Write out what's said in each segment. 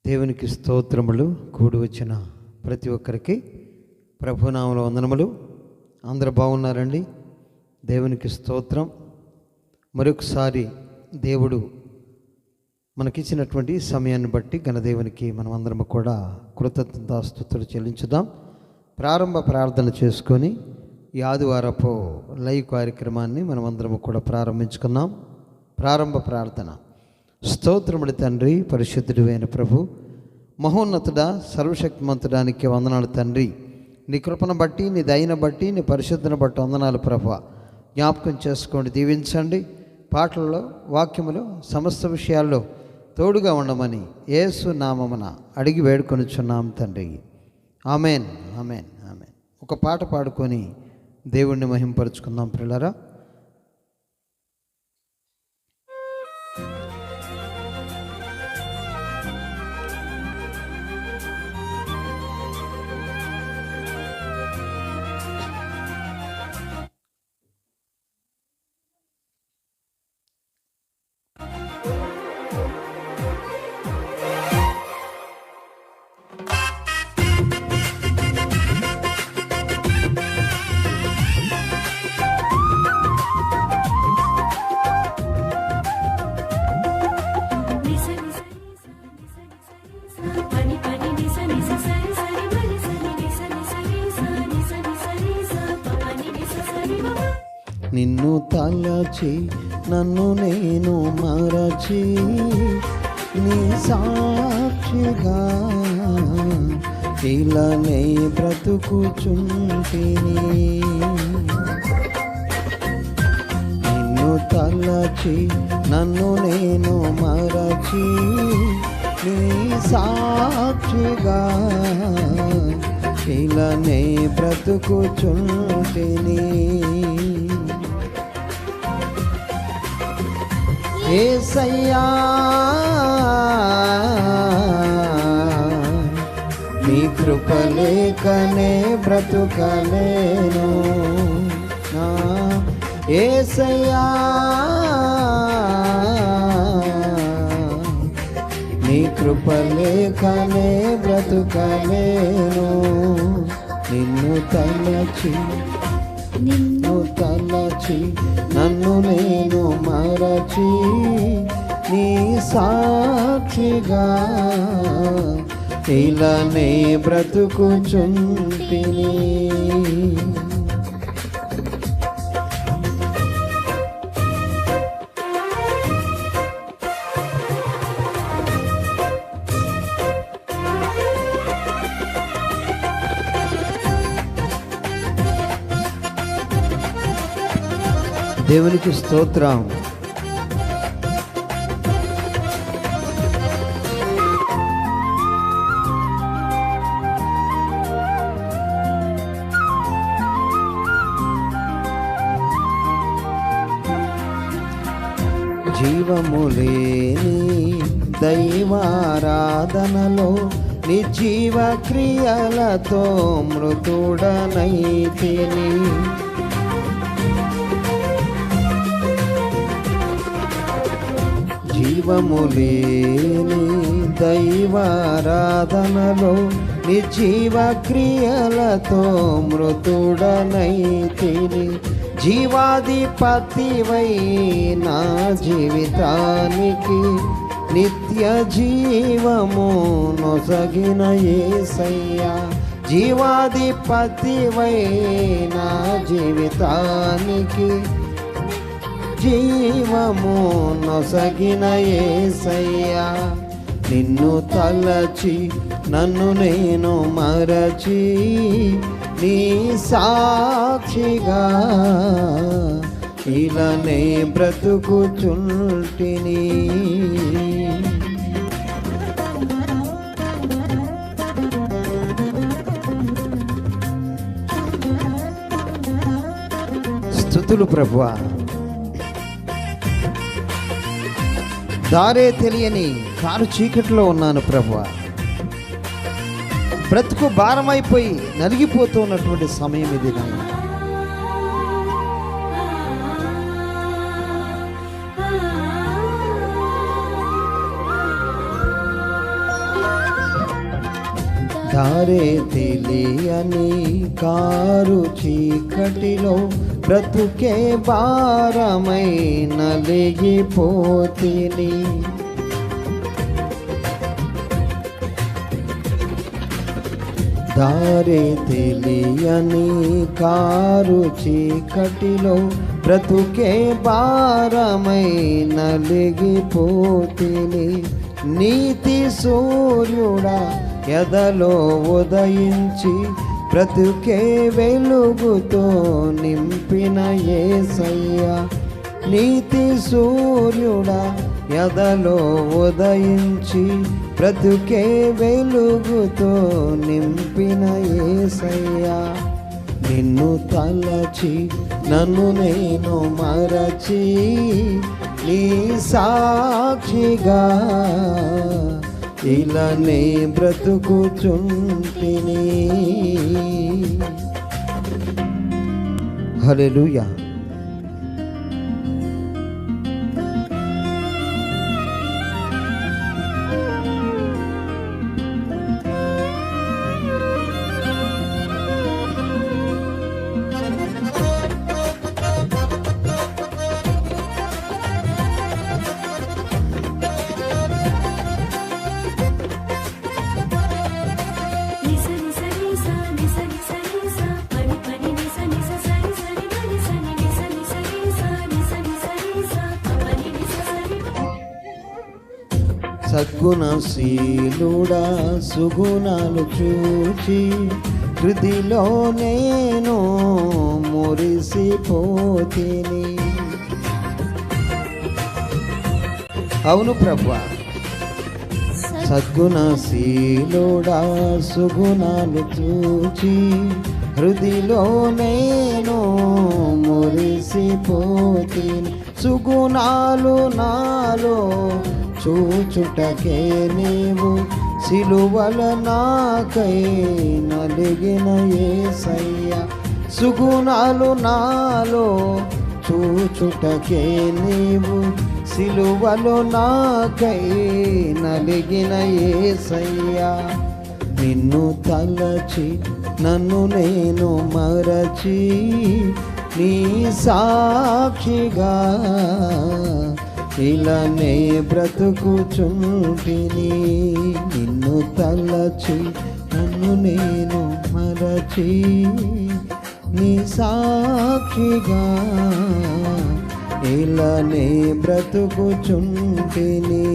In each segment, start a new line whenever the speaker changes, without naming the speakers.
దేవునికి స్తోత్రములు. కూడి వచ్చిన ప్రతి ఒక్కరికి ప్రభునామములో వందనములు. అందరూ బాగున్నారండి? దేవునికి స్తోత్రం. మరొకసారి దేవుడు మనకిచ్చినటువంటి సమయాన్ని బట్టి ఘనదేవునికి మనం అందరం కూడా కృతజ్ఞతాస్తుతులు చెల్లించుదాం. ప్రారంభ ప్రార్థన చేసుకొని ఈ ఆదివారపు లైవ్ కార్యక్రమాన్ని మనం అందరం కూడా ప్రారంభించుకున్నాం. ప్రారంభ ప్రార్థన. స్తోత్రముడి తండ్రి, పరిశుద్ధుడు అయిన ప్రభు, మహోన్నతుడా, సర్వశక్తిమంతుడానికి వందనాలు తండ్రి. నీ కృపను బట్టి, నీ దయను బట్టి, నీ పరిశుద్ధను బట్టి వందనాలు ప్రభు. జ్ఞాపకం చేసుకోండి, దీవించండి. పాటల్లో, వాక్యములో, సమస్త విషయాల్లో తోడుగా ఉండమని యేసు నామమున అడిగి వేడుకొనుచున్నాం తండ్రి. Amen, amen, amen. ఒక పాట పాడుకొని దేవుణ్ణి మహింపరుచుకుందాం ప్రియులారా. నిన్ను తలచి నన్ను నేను మరచి నీ సాక్షిగా ఇలానే బ్రతుకుచుంటిని. నిన్ను తలచి నన్ను నేను మరచి నీ సాక్షిగా ఇలానే బ్రతుకుచుంటిని. యేసయ్యా నీ కృప లేకనే బ్రతుకలేను. యేసయ్యా నీ కృప లేకనే బ్రతుకలేను. నిన్ను తలచి నన్ను నేను మరచి నీ సాక్షిగా ఇలానే బ్రతుకుచుంటిని. దేవునికి స్తోత్రం. జీవము లేని దైవారాధనలో నిర్జీవ క్రియలతో మృతుడనైతిని. జీవము లేని దైవారాధనలో నిర్జీవ క్రియలతో మృతుడనైతిని. జీవాధిపతివై నా జీవితానికి నిత్య జీవము నొసగిన యేసయ్యా. జీవాధిపతివై నా జీవితానికి జీవము నొసగిన యేసయ్యా. నిన్ను తలచి నన్ను నేను మరచి నీ సాక్షిగా ఇలానే బ్రతుకుచుంటిని. స్తుతులు ప్రభువా. దారే తెలియని కారు చీకట్లో ఉన్నాను ప్రభువా. బ్రతుకు భారమైపోయి నలిగిపోతున్నటువంటి సమయం ఇది నాయన. దారే తెలియని కారు చీకటిలో బ్రతుకే భారమై నలిగిపోతిని. దారే తెలియని కారు చీకటిలో బ్రతుకే భారమై నలిగిపోతిని. నీతి సూర్యుడా ఎదలో ఉదయించి బ్రతుకే వెలుగుతో నింపిన యేసయ్యా. నీతి సూర్యుడా ఎదలో ఉదయించి బ్రతుకే వెలుగుతో నింపిన యేసయ్యా. నిన్ను తలచి నన్ను నేను మరచి నీ సాక్షిగా ఇలానే బ్రతుకుచుంటిని. హల్లెలూయా. సద్గుణశీలుడా సుగుణాలు చూచి హృదిలో నేను మురిసిపోతిని. అవును ప్రభువా. సద్గుణశీలుడా సుగుణాలు చూచి హృదిలో నేను మురిసిపోతిని. సుగుణాలు నాలో చూచుటకే నీవు సిలువల నాకై నలిగిన యేసయ్యా. సుగుణాలు నాలో చూచుటకే నీవు సిలువలో నాకై నలిగిన యేసయ్యా. నిన్ను తలచి నన్ను నేను మరచి నీ సాక్షిగా ఇలానే బ్రతుకుచుంటిని. నిన్ను తలచి నన్ను నేను మరచి నీ సాక్షిగా ఇలానే బ్రతుకుచుంటిని.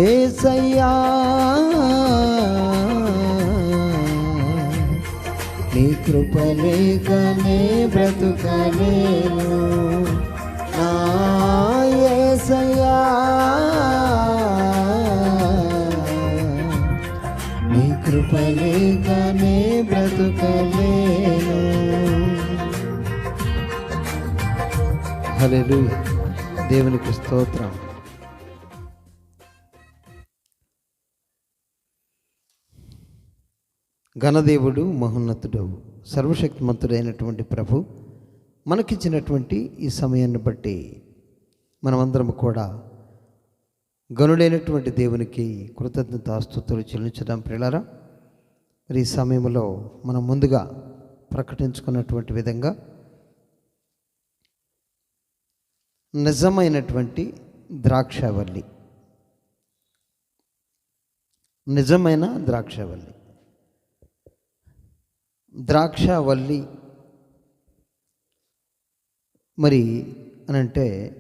యేసయ్యా నీ కృప లేకనే బ్రతుకలేను నా యేసయ్యా. నీ కృప లేకనే బ్రతుకలేను. హల్లెలూయా. దేవునికి స్తోత్రం. ఘనదేవుడు, మహోన్నతుడు, సర్వశక్తిమంతుడైనటువంటి ప్రభు మనకిచ్చినటువంటి ఈ సమయాన్ని బట్టి మనమందరం కూడా గనుడైనటువంటి దేవునికి కృతజ్ఞతాస్తుతులు చెల్లించడం ప్రియులారా. మరి ఈ సమయంలో మనం ముందుగా ప్రకటించుకున్నటువంటి విధంగా నిజమైనటువంటి ద్రాక్షావల్లి, నిజమైన ద్రాక్షావల్లి. ద్రాక్షావల్లి మరి అనంటే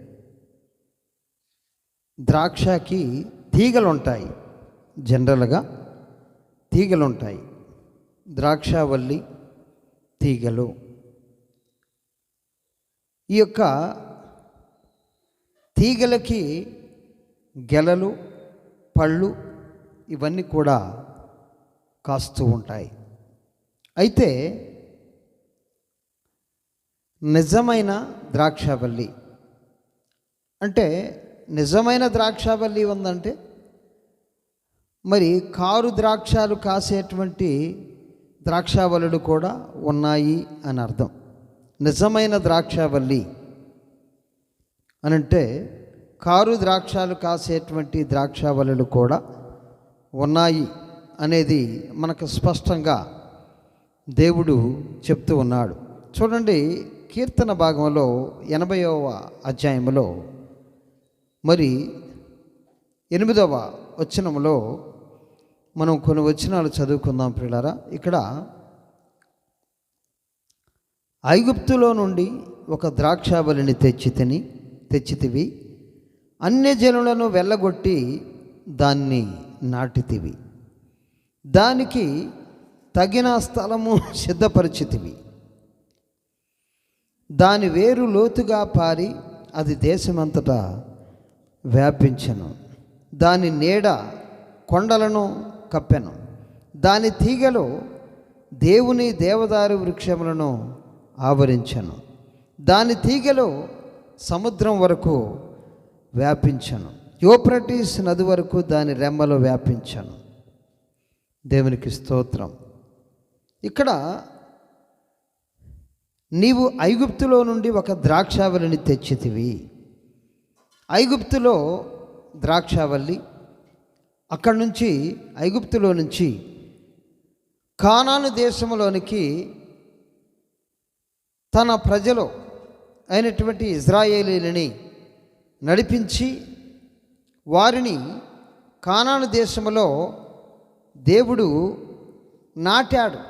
ద్రాక్షకి తీగలు ఉంటాయి. జనరల్గా తీగలు ఉంటాయి. ద్రాక్షావల్లి తీగలు. ఈ యొక్క తీగలకి గెలలు, పళ్ళు ఇవన్నీ కూడా కాస్తూ ఉంటాయి. అయితే నిజమైన ద్రాక్షావల్లి అంటే, నిజమైన ద్రాక్షావల్లి ఉందంటే మరి కారు ద్రాక్షాలు కాసేటువంటి ద్రాక్షావల్లులు కూడా ఉన్నాయి అని అర్థం. నిజమైన ద్రాక్షావల్లి అనంటే కారు ద్రాక్షాలు కాసేటువంటి ద్రాక్షావల్లులు కూడా ఉన్నాయి అనేది మనకు స్పష్టంగా దేవుడు చెప్తూ ఉన్నాడు. చూడండి, కీర్తన భాగంలో 80వ అధ్యాయంలో మరి 8వ వచనంలో మనం కొన్ని వచనాలు చదువుకుందాం ప్రియులారా. ఇక్కడ ఐగుప్తులో నుండి ఒక ద్రాక్షావళిని తెచ్చితివి, అన్యజనులను వెళ్ళగొట్టి దాన్ని నాటితివి, దానికి తగిన స్థలము సిద్ధపరిచితివి. దాని వేరు లోతుగా పారి అది దేశమంతటా వ్యాపించెను. దాని నీడ కొండలను కప్పెను. దాని తీగలో దేవుని దేవదారు వృక్షములను ఆవరించెను. దాని తీగలో సముద్రం వరకు వ్యాపించెను. యూఫ్రటీస్ నది వరకు దాని రెమ్మలో వ్యాపించెను. దేవునికి స్తోత్రం. ఇక్కడ నీవు ఐగుప్తులో నుండి ఒక ద్రాక్షావళిని తెచ్చితివి. ఐగుప్తులో ద్రాక్షావల్లి, అక్కడి నుంచి ఐగుప్తులో నుంచి కానాను దేశంలోనికి తన ప్రజలు అయినటువంటి ఇజ్రాయేలీలని నడిపించి వారిని కానాను దేశంలో దేవుడు నాటాడు.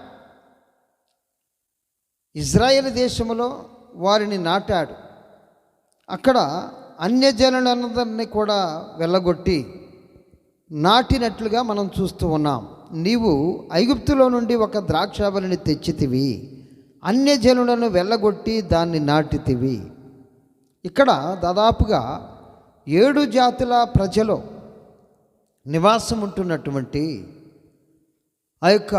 ఇజ్రాయేల్ దేశంలో వారిని నాటాడు. అక్కడ అన్యజనులందరినీ కూడా వెళ్ళగొట్టి నాటినట్లుగా మనం చూస్తూ ఉన్నాం. నీవు ఐగుప్తులో నుండి ఒక ద్రాక్షావళిని తెచ్చితివి, అన్యజనులను వెళ్ళగొట్టి దాన్ని నాటితివి. ఇక్కడ దాదాపుగా 7 జాతుల ప్రజలు నివాసం ఉంటున్నటువంటి ఆ యొక్క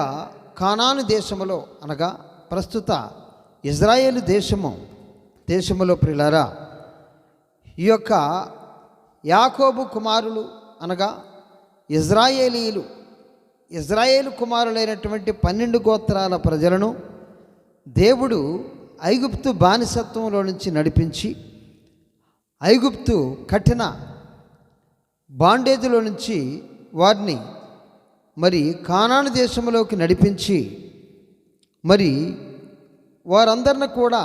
కానాను దేశములో, అనగా ప్రస్తుత ఇజ్రాయేలు దేశములో ప్రియులారా, ఈ యొక్క యాకోబు కుమారులు అనగా ఇజ్రాయేలు కుమారులైనటువంటి 12 గోత్రాల ప్రజలను దేవుడు ఐగుప్తు బానిసత్వంలో నుంచి నడిపించి, ఐగుప్తు కఠిన బాండేజ్లో నుంచి వారిని మరి కానాను దేశంలోకి నడిపించి, మరి వారందరిని కూడా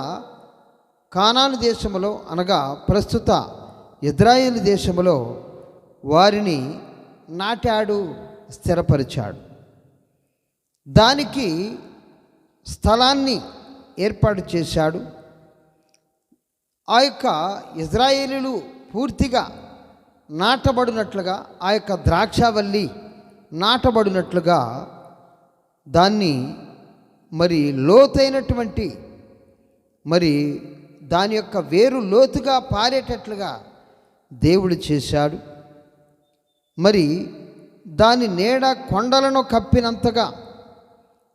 కానాను దేశంలో అనగా ప్రస్తుత ఇజ్రాయేలు దేశంలో వారిని నాటాడు, స్థిరపరిచాడు. దానికి స్థలాన్ని ఏర్పాటు చేశాడు. ఆ యొక్క ఇజ్రాయేలీలు పూర్తిగా నాటబడినట్లుగా, ఆ యొక్క ద్రాక్షావల్లి నాటబడినట్లుగా దాన్ని మరి లోతైనటువంటి మరి దాని యొక్క వేరు లోతుగా పారేటట్లుగా దేవుడు చేశాడు. మరి దాని నీడ కొండలను కప్పినంతగా,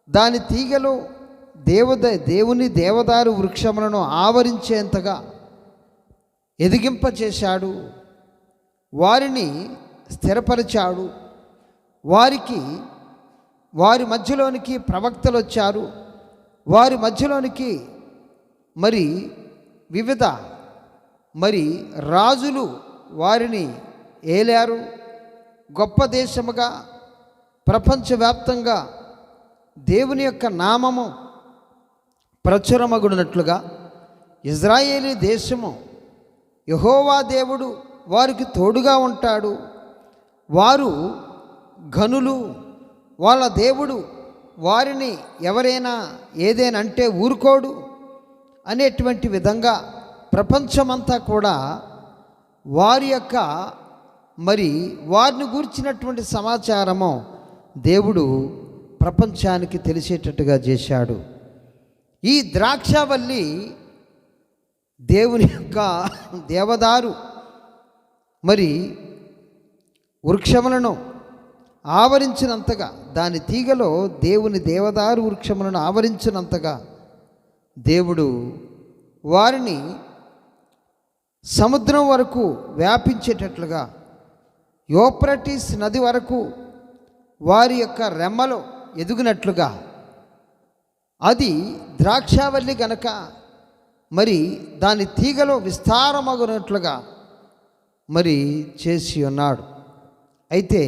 దాని తీగలో దేవుని దేవదారు వృక్షములను ఆవరించేంతగా ఎదిగింపచేశాడు. వారిని స్థిరపరిచాడు. వారి మధ్యలోనికి ప్రవక్తలు వచ్చారు. వారి మధ్యలోనికి మరి వివిధ మరి రాజులు వారిని ఏలారు. గొప్ప దేశముగా ప్రపంచవ్యాప్తంగా దేవుని యొక్క నామము ప్రచురమగునట్లుగా ఇజ్రాయేలీ దేశము, యెహోవా దేవుడు వారికి తోడుగా ఉంటాడు, వారు ఘనులు, వాళ్ళ దేవుడు వారిని ఎవరైనా ఏదైనా అంటే ఊరుకోడు అనేటువంటి విధంగా ప్రపంచమంతా కూడా వారి యొక్క మరి వారిని గూర్చినటువంటి సమాచారము దేవుడు ప్రపంచానికి తెలిసేటట్టుగా చేశాడు. ఈ ద్రాక్షావల్లి దేవుని యొక్క దేవదారు మరి వృక్షములను ఆవరించినంతగా, దాని తీగలో దేవుని దేవదారు వృక్షములను ఆవరించినంతగా దేవుడు వారిని సముద్రం వరకు వ్యాపించేటట్లుగా, యూఫ్రటీస్ నది వరకు వారి యొక్క రెమ్మలో ఎదుగునట్లుగా, అది ద్రాక్షావల్లి గనక మరి దాని తీగలో విస్తారమగునట్లుగా మరి చేసి ఉన్నాడు. అయితే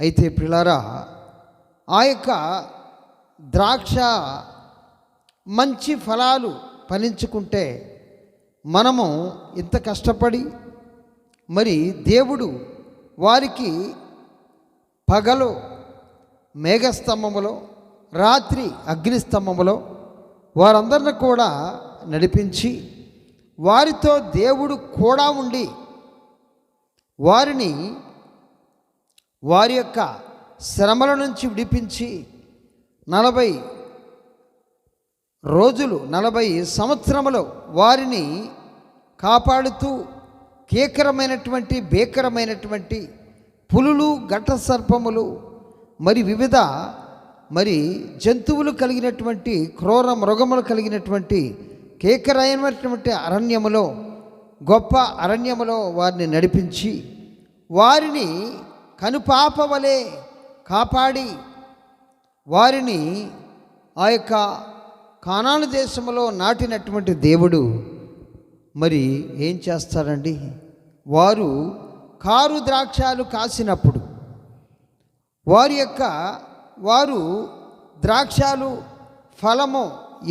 అయితే ప్రియులారా, ఆ యొక్క ద్రాక్ష మంచి ఫలాలు ఫలించుకుంటే మనము ఇంత కష్టపడి మరి దేవుడు వారికి పగలు మేఘస్తంభములో, రాత్రి అగ్నిస్తంభములో వారందరిని కూడా నడిపించి వారితో దేవుడు కూడా ఉండి వారిని వారి యొక్క శ్రమల నుంచి విడిపించి 40 రోజులు 40 సంవత్సరములు వారిని కాపాడుతూ భీకరమైనటువంటి పులులు, ఘట సర్పములు, మరి వివిధ జంతువులు కలిగినటువంటి, క్రూర మృగములు కలిగినటువంటి కీకరమైనటువంటి అరణ్యములో, గొప్ప అరణ్యములో వారిని నడిపించి వారిని కనుపాప వలె కాపాడి వారిని ఆ యొక్క కానాను దేశంలో నాటినటువంటి దేవుడు మరి ఏం చేస్తారండి? వారు కారు ద్రాక్షాలు కాసినప్పుడు వారు ద్రాక్షాలు ఫలము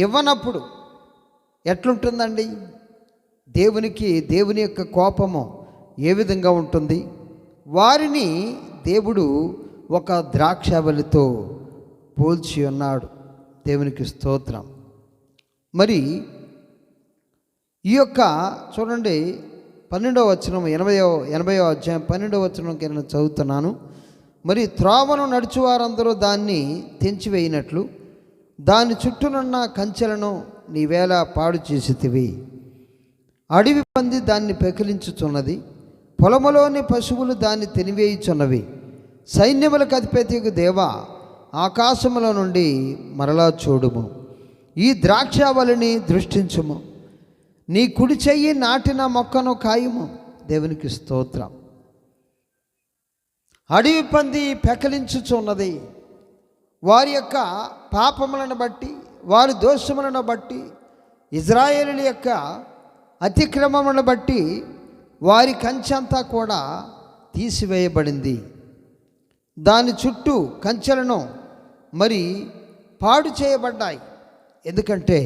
ఇవ్వనప్పుడు ఎట్లుంటుందండి? దేవుని యొక్క కోపము ఏ విధంగా ఉంటుంది? వారిని దేవుడు ఒక ద్రాక్షావళితో పోల్చి ఉన్నాడు. దేవునికి స్తోత్రం. మరి ఈ యొక్క చూడండి 12వ వచనం 80వ అధ్యాయం 12వ వచనంకి నేను చదువుతున్నాను. మరి త్రోవను నడుచు వారందరూ దాన్ని తెంచివేయినట్లు దాని చుట్టూనున్న కంచెలను నీవేళ పాడు చేసితివి. అడవి పంది దాన్ని పెకిలించుచున్నది, పొలములోని పశువులు దాన్ని తినివేయుచున్నవి. సైన్యములకు అధిపతియగు దేవా, ఆకాశముల నుండి మరలా చూడుము, ఈ ద్రాక్షావళిని దృష్టించుము, నీ కుడి చెయ్యి నాటిన మొక్కను కాయుము. దేవునికి స్తోత్రం. అడవి పంది పెకలించుచున్నది. వారి యొక్క పాపములను బట్టి, వారి దోషములను బట్టి, ఇజ్రాయేలుల యొక్క అతిక్రమములను బట్టి వారి కంచెంతా కూడా తీసివేయబడింది. దాని చుట్టూ కంచెలను మరి పాడు చేయబడ్డాయి. ఎందుకంటే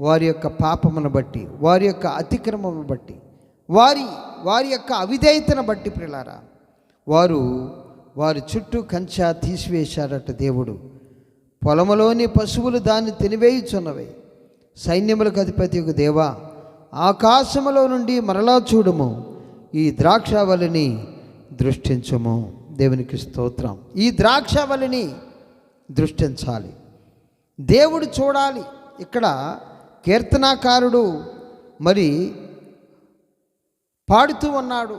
వారి యొక్క పాపమును బట్టి, వారి యొక్క అతిక్రమమును బట్టి, వారి యొక్క అవిధేయతను బట్టి ప్రియులారా, వారి చుట్టూ కంచె తీసివేశారట దేవుడు. పొలములోని పశువులు దాన్ని తినివేయుచున్నవి. సైన్యములకు అధిపతియగు దేవా, ఆకాశములో నుండి మరలా చూడుము, ఈ ద్రాక్షావళిని దృష్టించుము. దేవునికి స్తోత్రం. ఈ ద్రాక్షావళిని దృష్టించాలి, దేవుడు చూడాలి. ఇక్కడ కీర్తనాకారుడు మరి పాడుతూ ఉన్నాడు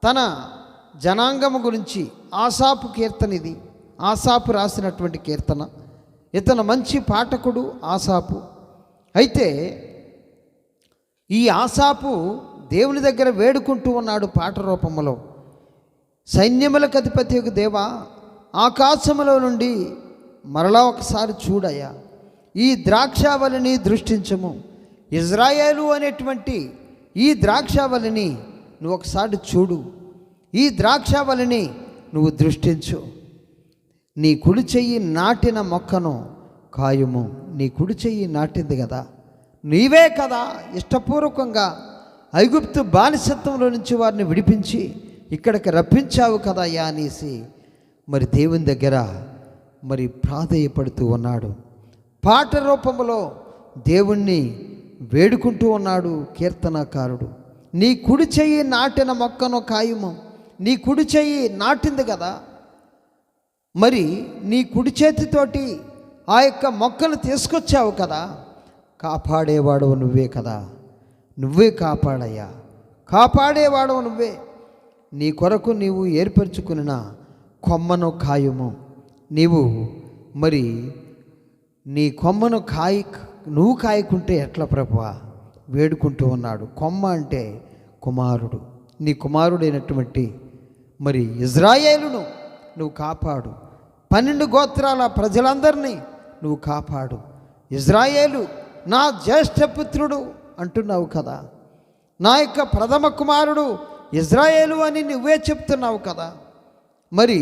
తన జనాంగము గురించి. ఆసాపు కీర్తన ఇది. ఆసాపు రాసినటువంటి కీర్తన. ఇతను మంచి పాఠకుడు ఆసాపు. అయితే ఈ ఆసాపు దేవుని దగ్గర వేడుకుంటూ ఉన్నాడు పాట రూపములో. సైన్యములకు అధిపతియగు దేవా, ఆకాశములో నుండి మరలా ఒకసారి చూడయ్యా, ఈ ద్రాక్షావళిని దృష్టించము. ఇజ్రాయేలు అనేటువంటి ఈ ద్రాక్షావళిని నువ్వు ఒకసారి చూడు, ఈ ద్రాక్షావళిని నువ్వు దృష్టించు. నీ కుడి చెయ్యి నాటిన మొక్కను కాయుము. నీ కుడి చెయ్యి నాటింది కదా, నీవే కదా ఇష్టపూర్వకంగా ఐగుప్తు బానిసత్వంలో నుంచి వారిని విడిపించి ఇక్కడికి రప్పించావు కదా అయ్యా అనేసి మరి దేవుని దగ్గర మరి ప్రాధేయపడుతూ ఉన్నాడు. పాట రూపంలో దేవుణ్ణి వేడుకుంటూ ఉన్నాడు కీర్తనకారుడు. నీ కుడి చెయ్యి నాటిన మొక్కను కాయుము. నీ కుడి చెయ్యి నాటింది కదా, మరి నీ కుడి చేతితోటి ఆ యొక్క మొక్కను తీసుకొచ్చావు కదా, కాపాడేవాడవు నువ్వే కదా, నువ్వే కాపాడయ్యా, కాపాడేవాడవు నువ్వే. నీ కొరకు నీవు ఏర్పరచుకున్న కొమ్మను కాయుము. నీవు మరి నీ కొమ్మను నువ్వు కాయకుంటే ఎట్లా ప్రభువా వేడుకుంటూ ఉన్నాడు. కొమ్మ అంటే కుమారుడు. నీ కుమారుడైనటువంటి మరి ఇజ్రాయేలును నువ్వు కాపాడు. 12 గోత్రాల ప్రజలందరినీ నువ్వు కాపాడు. ఇజ్రాయేలు నా జ్యేష్ఠపుత్రుడు అంటున్నావు కదా, నా యొక్క ప్రథమ కుమారుడు ఇజ్రాయేలు అని నువ్వే చెప్తున్నావు కదా. మరి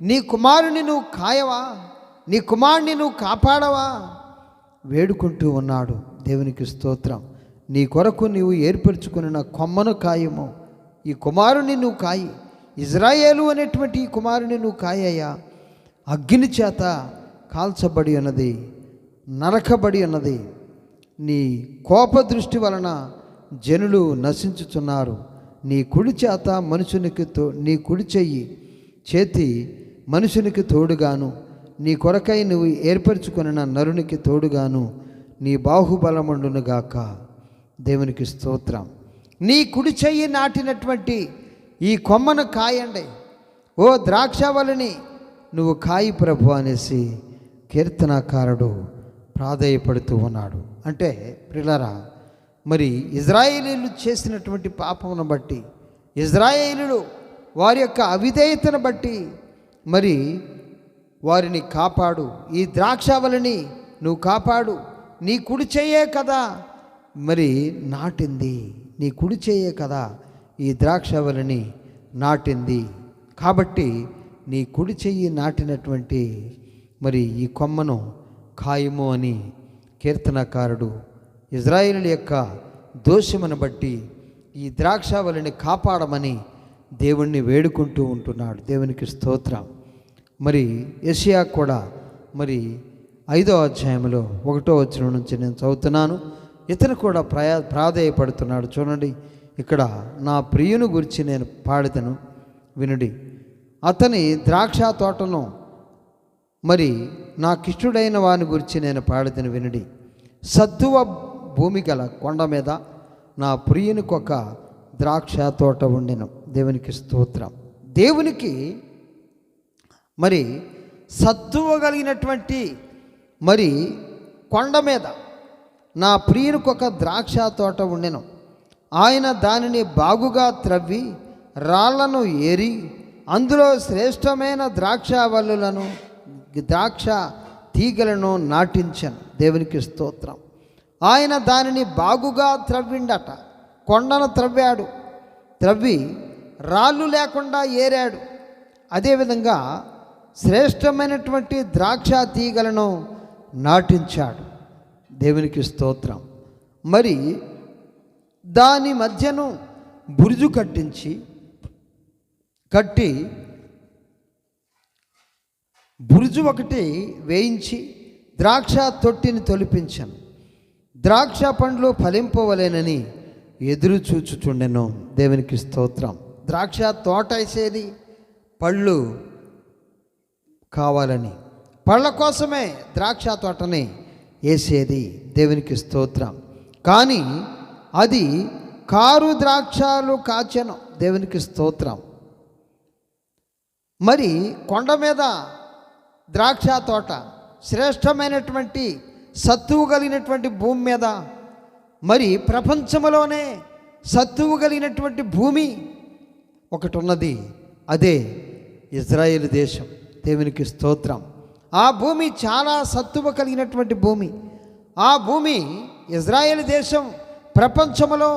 నీ కుమారుని నువ్వు కాయవా, నీ కుమారుని నువ్వు కాపాడవా వేడుకుంటూ ఉన్నాడు. దేవునికి స్తోత్రం. నీ కొరకు నీవు ఏర్పరచుకున్న కొమ్మను కాయము, ఈ కుమారుని నువ్వు కాయి, ఇజ్రాయేలు అనేటువంటి ఈ కుమారుని నువ్వు కాయ్యా. అగ్ని చేత కాల్చబడి ఉన్నది, నరకబడి ఉన్నది. నీ కోప దృష్టి వలన జనులు నశించుచున్నారు. నీ కుడి చేత మనుషునికి నీ కుడి చేతి మనుషునికి తోడుగాను, నీ కొరకై నువ్వు ఏర్పరచుకున్న నరునికి తోడుగాను నీ బాహుబలమండునుగాక. దేవునికి స్తోత్రం. నీ కుడి చెయ్యి నాటినటువంటి ఈ కొమ్మను కాయండి, ఓ ద్రాక్షవల్లిని నువ్వు కాయి ప్రభు అనేసి కీర్తనాకారుడు ప్రాధేయపడుతూ ఉన్నాడు. అంటే ప్రియులారా, మరి ఇజ్రాయేలీలు చేసినటువంటి పాపమును బట్టి, ఇజ్రాయేలీలు వారి యొక్క అవిధేయతను బట్టి మరి వారిని కాపాడు, ఈ ద్రాక్షవల్లిని నువ్వు కాపాడు. నీ కుడి చెయ్యే కదా మరి నాటింది, నీ కుడి చెయ్యే కదా ఈ ద్రాక్షవల్లిని నాటింది. కాబట్టి నీ కుడి చెయ్యి నాటినటువంటి మరి ఈ కొమ్మను ఖాయము అని కీర్తనకారుడు ఇజ్రాయేలు యొక్క దోషమును బట్టి ఈ ద్రాక్షవల్లిని కాపాడమని దేవుణ్ణి వేడుకుంటూ ఉంటున్నాడు. దేవునికి స్తోత్రం. మరి యెషయా కూడా మరి 5వ అధ్యాయంలో 1వ వచనం నుంచి నేను చదువుతున్నాను. ఇతను కూడా ప్రాధేయపడుతున్నాడు. చూడండి, ఇక్కడ నా ప్రియుని గురించి నేను పాడెదను వినుడి. అతని ద్రాక్ష తోటను మరి నాకిష్టుడైన వాని గురించి నేను పాడెదను వినుడి. సత్తువ భూమి గల కొండ మీద నా ప్రియునికి ఒక ద్రాక్ష తోట ఉండెను. దేవునికి స్తోత్రం. దేవునికి మరి సత్తువ కలిగినటువంటి మరి కొండ మీద నా ప్రియునికి ఒక ద్రాక్ష తోట ఉండెను. ఆయన దానిని బాగుగా త్రవ్వి రాళ్లను ఏరి అందులో శ్రేష్టమైన ద్రాక్ష తీగలను నాటించాను. దేవునికి స్తోత్రం. ఆయన దానిని బాగుగా త్రవ్విండట. కొండను త్రవ్వి రాళ్ళు లేకుండా ఏరాడు. అదేవిధంగా శ్రేష్టమైనటువంటి ద్రాక్ష తీగలను నాటించాడు. దేవునికి స్తోత్రం. మరి దాని మధ్యను బురుజు కట్టి బురుజు ఒకటి వేయించి ద్రాక్ష తొట్టిని తొలిపించాను. ద్రాక్ష పండ్లు ఫలింపవలేనని ఎదురు చూచుచుండెను. దేవునికి స్తోత్రం. ద్రాక్ష తోట వేసేది పళ్ళు కావాలని, పళ్ళ కోసమే ద్రాక్ష తోటని వేసేది. దేవునికి స్తోత్రం. కానీ అది కారు ద్రాక్షలు కాచెను. దేవునికి స్తోత్రం. మరి కొండ మీద ద్రాక్ష తోట, శ్రేష్టమైనటువంటి సత్తువు కలిగినటువంటి భూమి మీద, మరి ప్రపంచంలోనే సత్తువు కలిగినటువంటి భూమి ఒకటి ఉన్నది, అదే ఇజ్రాయేలు దేశం. దేవునికి స్తోత్రం. ఆ భూమి చాలా సత్తువ కలిగినటువంటి భూమి. ఆ భూమి ఇజ్రాయేలు దేశం ప్రపంచంలో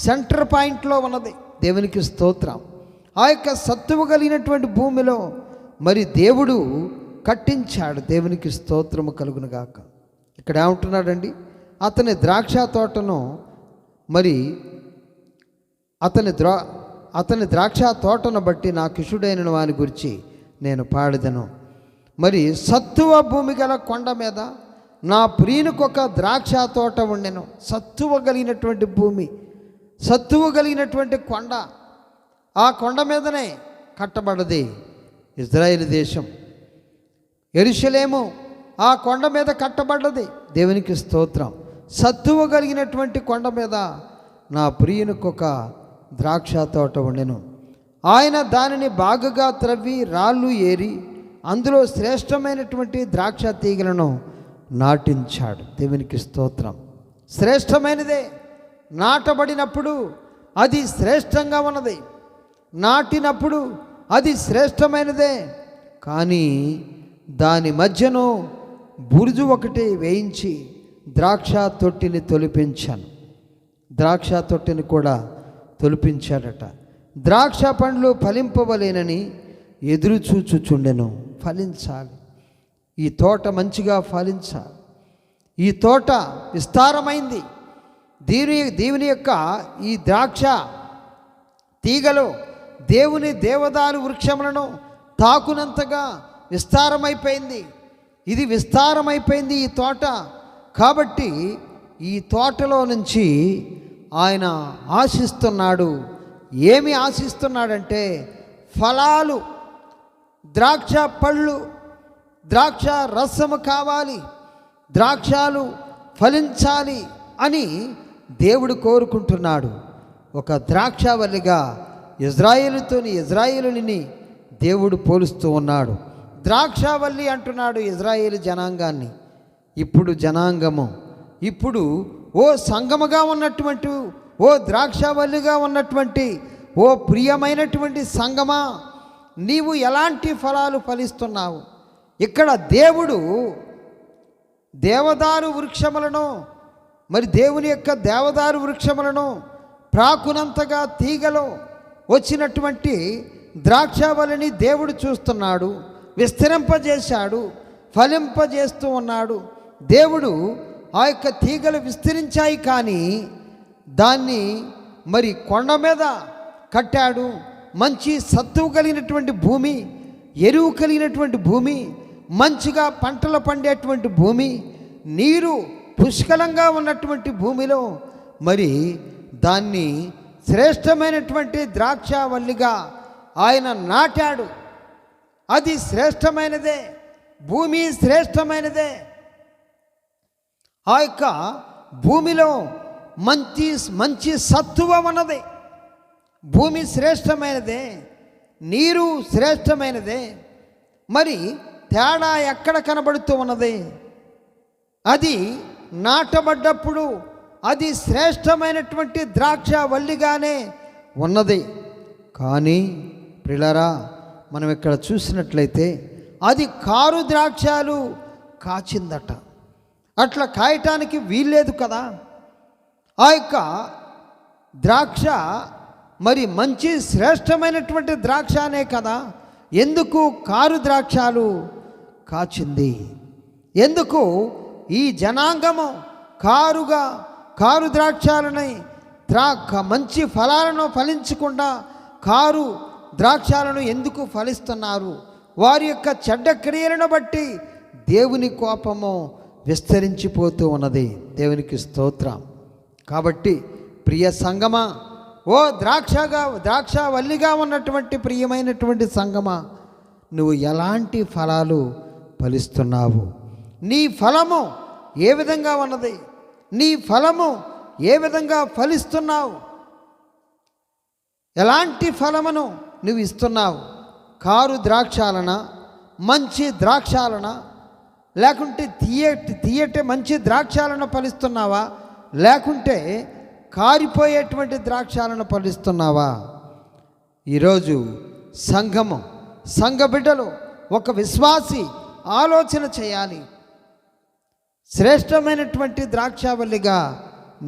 సెంటర్ పాయింట్లో ఉన్నది. దేవునికి స్తోత్రం. ఆ యొక్క సత్తువ కలిగినటువంటి భూమిలో మరి దేవుడు కట్టించాడు. దేవునికి స్తోత్రము కలుగునుగాక. ఇక్కడ ఏమంటున్నాడండి, అతని ద్రాక్ష తోటను మరి అతని ద్రాక్ష తోటను బట్టి నా కిషుడైన వాని గురించి నేను పాడెదను. మరి సత్తువ భూమి గల కొండ మీద నా ప్రియునికి ఒక ద్రాక్ష తోట ఉండెను. సత్తువ కలిగినటువంటి భూమి, సత్తువ కలిగినటువంటి కొండ. ఆ కొండ మీదనే కట్టబడ్డది ఇజ్రాయేలు దేశం. యెరూషలేము ఆ కొండ మీద కట్టబడ్డది. దేవునికి స్తోత్రం. సత్తువ కలిగినటువంటి కొండ మీద నా ప్రియునికి ఒక ద్రాక్ష తోట ఉండెను. ఆయన దానిని బాగుగా త్రవ్వి రాళ్ళు ఏరి అందులో శ్రేష్టమైనటువంటి ద్రాక్ష తీగలను నాటించాడు. దేవునికి స్తోత్రం. శ్రేష్టమైనదే. నాటబడినప్పుడు అది శ్రేష్టంగా ఉన్నది, నాటినప్పుడు అది శ్రేష్టమైనదే. కానీ దాని మధ్యను బురుజు ఒకటి వేయించి ద్రాక్ష తొట్టిని తొలిపించాను. ద్రాక్ష తొట్టిని కూడా తొలిపించాడట. ద్రాక్ష పండ్లు ఫలింపవలేనని ఎదురు చూచుచుండెను. ఫలించాలి, ఈ తోట మంచిగా ఫలించాలి. ఈ తోట విస్తారమైంది. దేవుని యొక్క ఈ ద్రాక్ష తీగలో దేవుని దేవదారు వృక్షములను తాకునంతగా విస్తారమైపోయింది. ఇది విస్తారమైపోయింది ఈ తోట. కాబట్టి ఈ తోటలో నుంచి ఆయన ఆశిస్తున్నాడు. ఏమి ఆశిస్తున్నాడంటే ఫలాలు, ద్రాక్ష పళ్ళు, ద్రాక్ష రసము కావాలి, ద్రాక్షాలు ఫలించాలి అని దేవుడు కోరుకుంటున్నాడు. ఒక ద్రాక్షవల్లిగా ఇజ్రాయేలుని దేవుడు పోలుస్తూ ఉన్నాడు. ద్రాక్షవల్లి అంటున్నాడు ఇజ్రాయేలు జనాంగాన్ని. ఇప్పుడు జనాంగము, ఇప్పుడు ఓ సంగముగా ఉన్నటువంటి, ఓ ద్రాక్షవల్లిగా ఉన్నటువంటి ఓ ప్రియమైనటువంటి సంగమా, నీవు ఎలాంటి ఫలాలు ఫలిస్తున్నావు? ఇక్కడ దేవుడు దేవదారు వృక్షములను, మరి దేవుని యొక్క దేవదారు వృక్షములను ప్రాకునంతగా తీగలో వచ్చినటువంటి ద్రాక్షవల్లిని దేవుడు చూస్తున్నాడు, విస్తరింపజేశాడు, ఫలింపజేస్తూ ఉన్నాడు. దేవుడు ఆ యొక్క తీగలు విస్తరించాయి, కానీ దాన్ని మరి కొండ మీద కట్టాడు. మంచి సత్తువు కలిగినటువంటి భూమి, ఎరువు కలిగినటువంటి భూమి, మంచిగా పంటలు పండేటువంటి భూమి, నీరు పుష్కలంగా ఉన్నటువంటి భూమిలో మరి దాన్ని శ్రేష్టమైనటువంటి ద్రాక్షవల్లిగా ఆయన నాటాడు. అది శ్రేష్టమైనదే, భూమి శ్రేష్టమైనదే. ఆ యొక్క భూమిలో మంచి మంచి సత్తువ ఉన్నది. భూమి శ్రేష్టమైనదే, నీరు శ్రేష్టమైనదే. మరి తేడా ఎక్కడ కనబడుతూ ఉన్నది? అది నాటబడ్డప్పుడు అది శ్రేష్టమైనటువంటి ద్రాక్షవల్లిగానే ఉన్నది. కానీ ప్రియులారా, మనం ఇక్కడ చూసినట్లయితే అది కారు ద్రాక్షాలు కాచిందట. అట్లా కాయటానికి వీల్లేదు కదా. ఆ యొక్క ద్రాక్ష మరి మంచి శ్రేష్టమైనటువంటి ద్రాక్ష అనే కదా. ఎందుకు కారు ద్రాక్షాలు కాచింది? ఎందుకు ఈ జనాంగము కారు ద్రాక్షాలని మంచి ఫలాలను ఫలించకుండా కారు ద్రాక్షాలను ఎందుకు ఫలిస్తున్నారు? వారి యొక్క చెడ్డ క్రియలను బట్టి దేవుని కోపము విస్తరించిపోతూ ఉన్నది. దేవునికి స్తోత్రం. కాబట్టి ప్రియ సంగమా, ఓ ద్రాక్షవల్లిగా ఉన్నటువంటి ప్రియమైనటువంటి సంగమా, నువ్వు ఎలాంటి ఫలాలు ఫలిస్తున్నావు? నీ ఫలము ఏ విధంగా ఉన్నది? నీ ఫలము ఏ విధంగా ఫలిస్తున్నావు? ఎలాంటి ఫలమును నువ్వు ఇస్తున్నావు? కారు ద్రాక్షాలనా, మంచి ద్రాక్షాలనా, లేకుంటే తీయటి మంచి ద్రాక్షాలను ఫలిస్తున్నావా, లేకుంటే కారిపోయేటువంటి ద్రాక్షాలను ఫలిస్తున్నావా? ఈరోజు సంఘ బిడ్డలు, ఒక విశ్వాసి ఆలోచన చేయాలి. శ్రేష్టమైనటువంటి ద్రాక్షవల్లిగా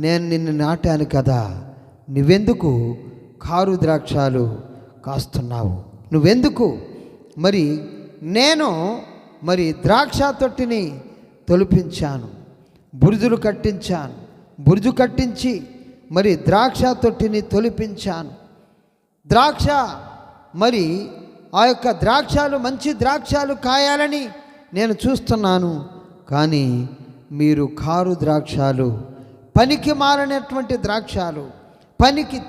నేను నిన్ను నాటాను కదా, నువ్వెందుకు కారు ద్రాక్షాలు కాస్తున్నావు? నువ్వెందుకు? నేను ద్రాక్ష తొట్టిని తొలిపించాను, బురుజు కట్టించి ద్రాక్ష తొట్టిని తొలిపించాను. ద్రాక్ష ఆ యొక్క ద్రాక్షాలు, మంచి ద్రాక్షాలు కాయాలని నేను చూస్తున్నాను. కానీ మీరు కారు ద్రాక్షాలు, పనికి మారినటువంటి ద్రాక్షాలు,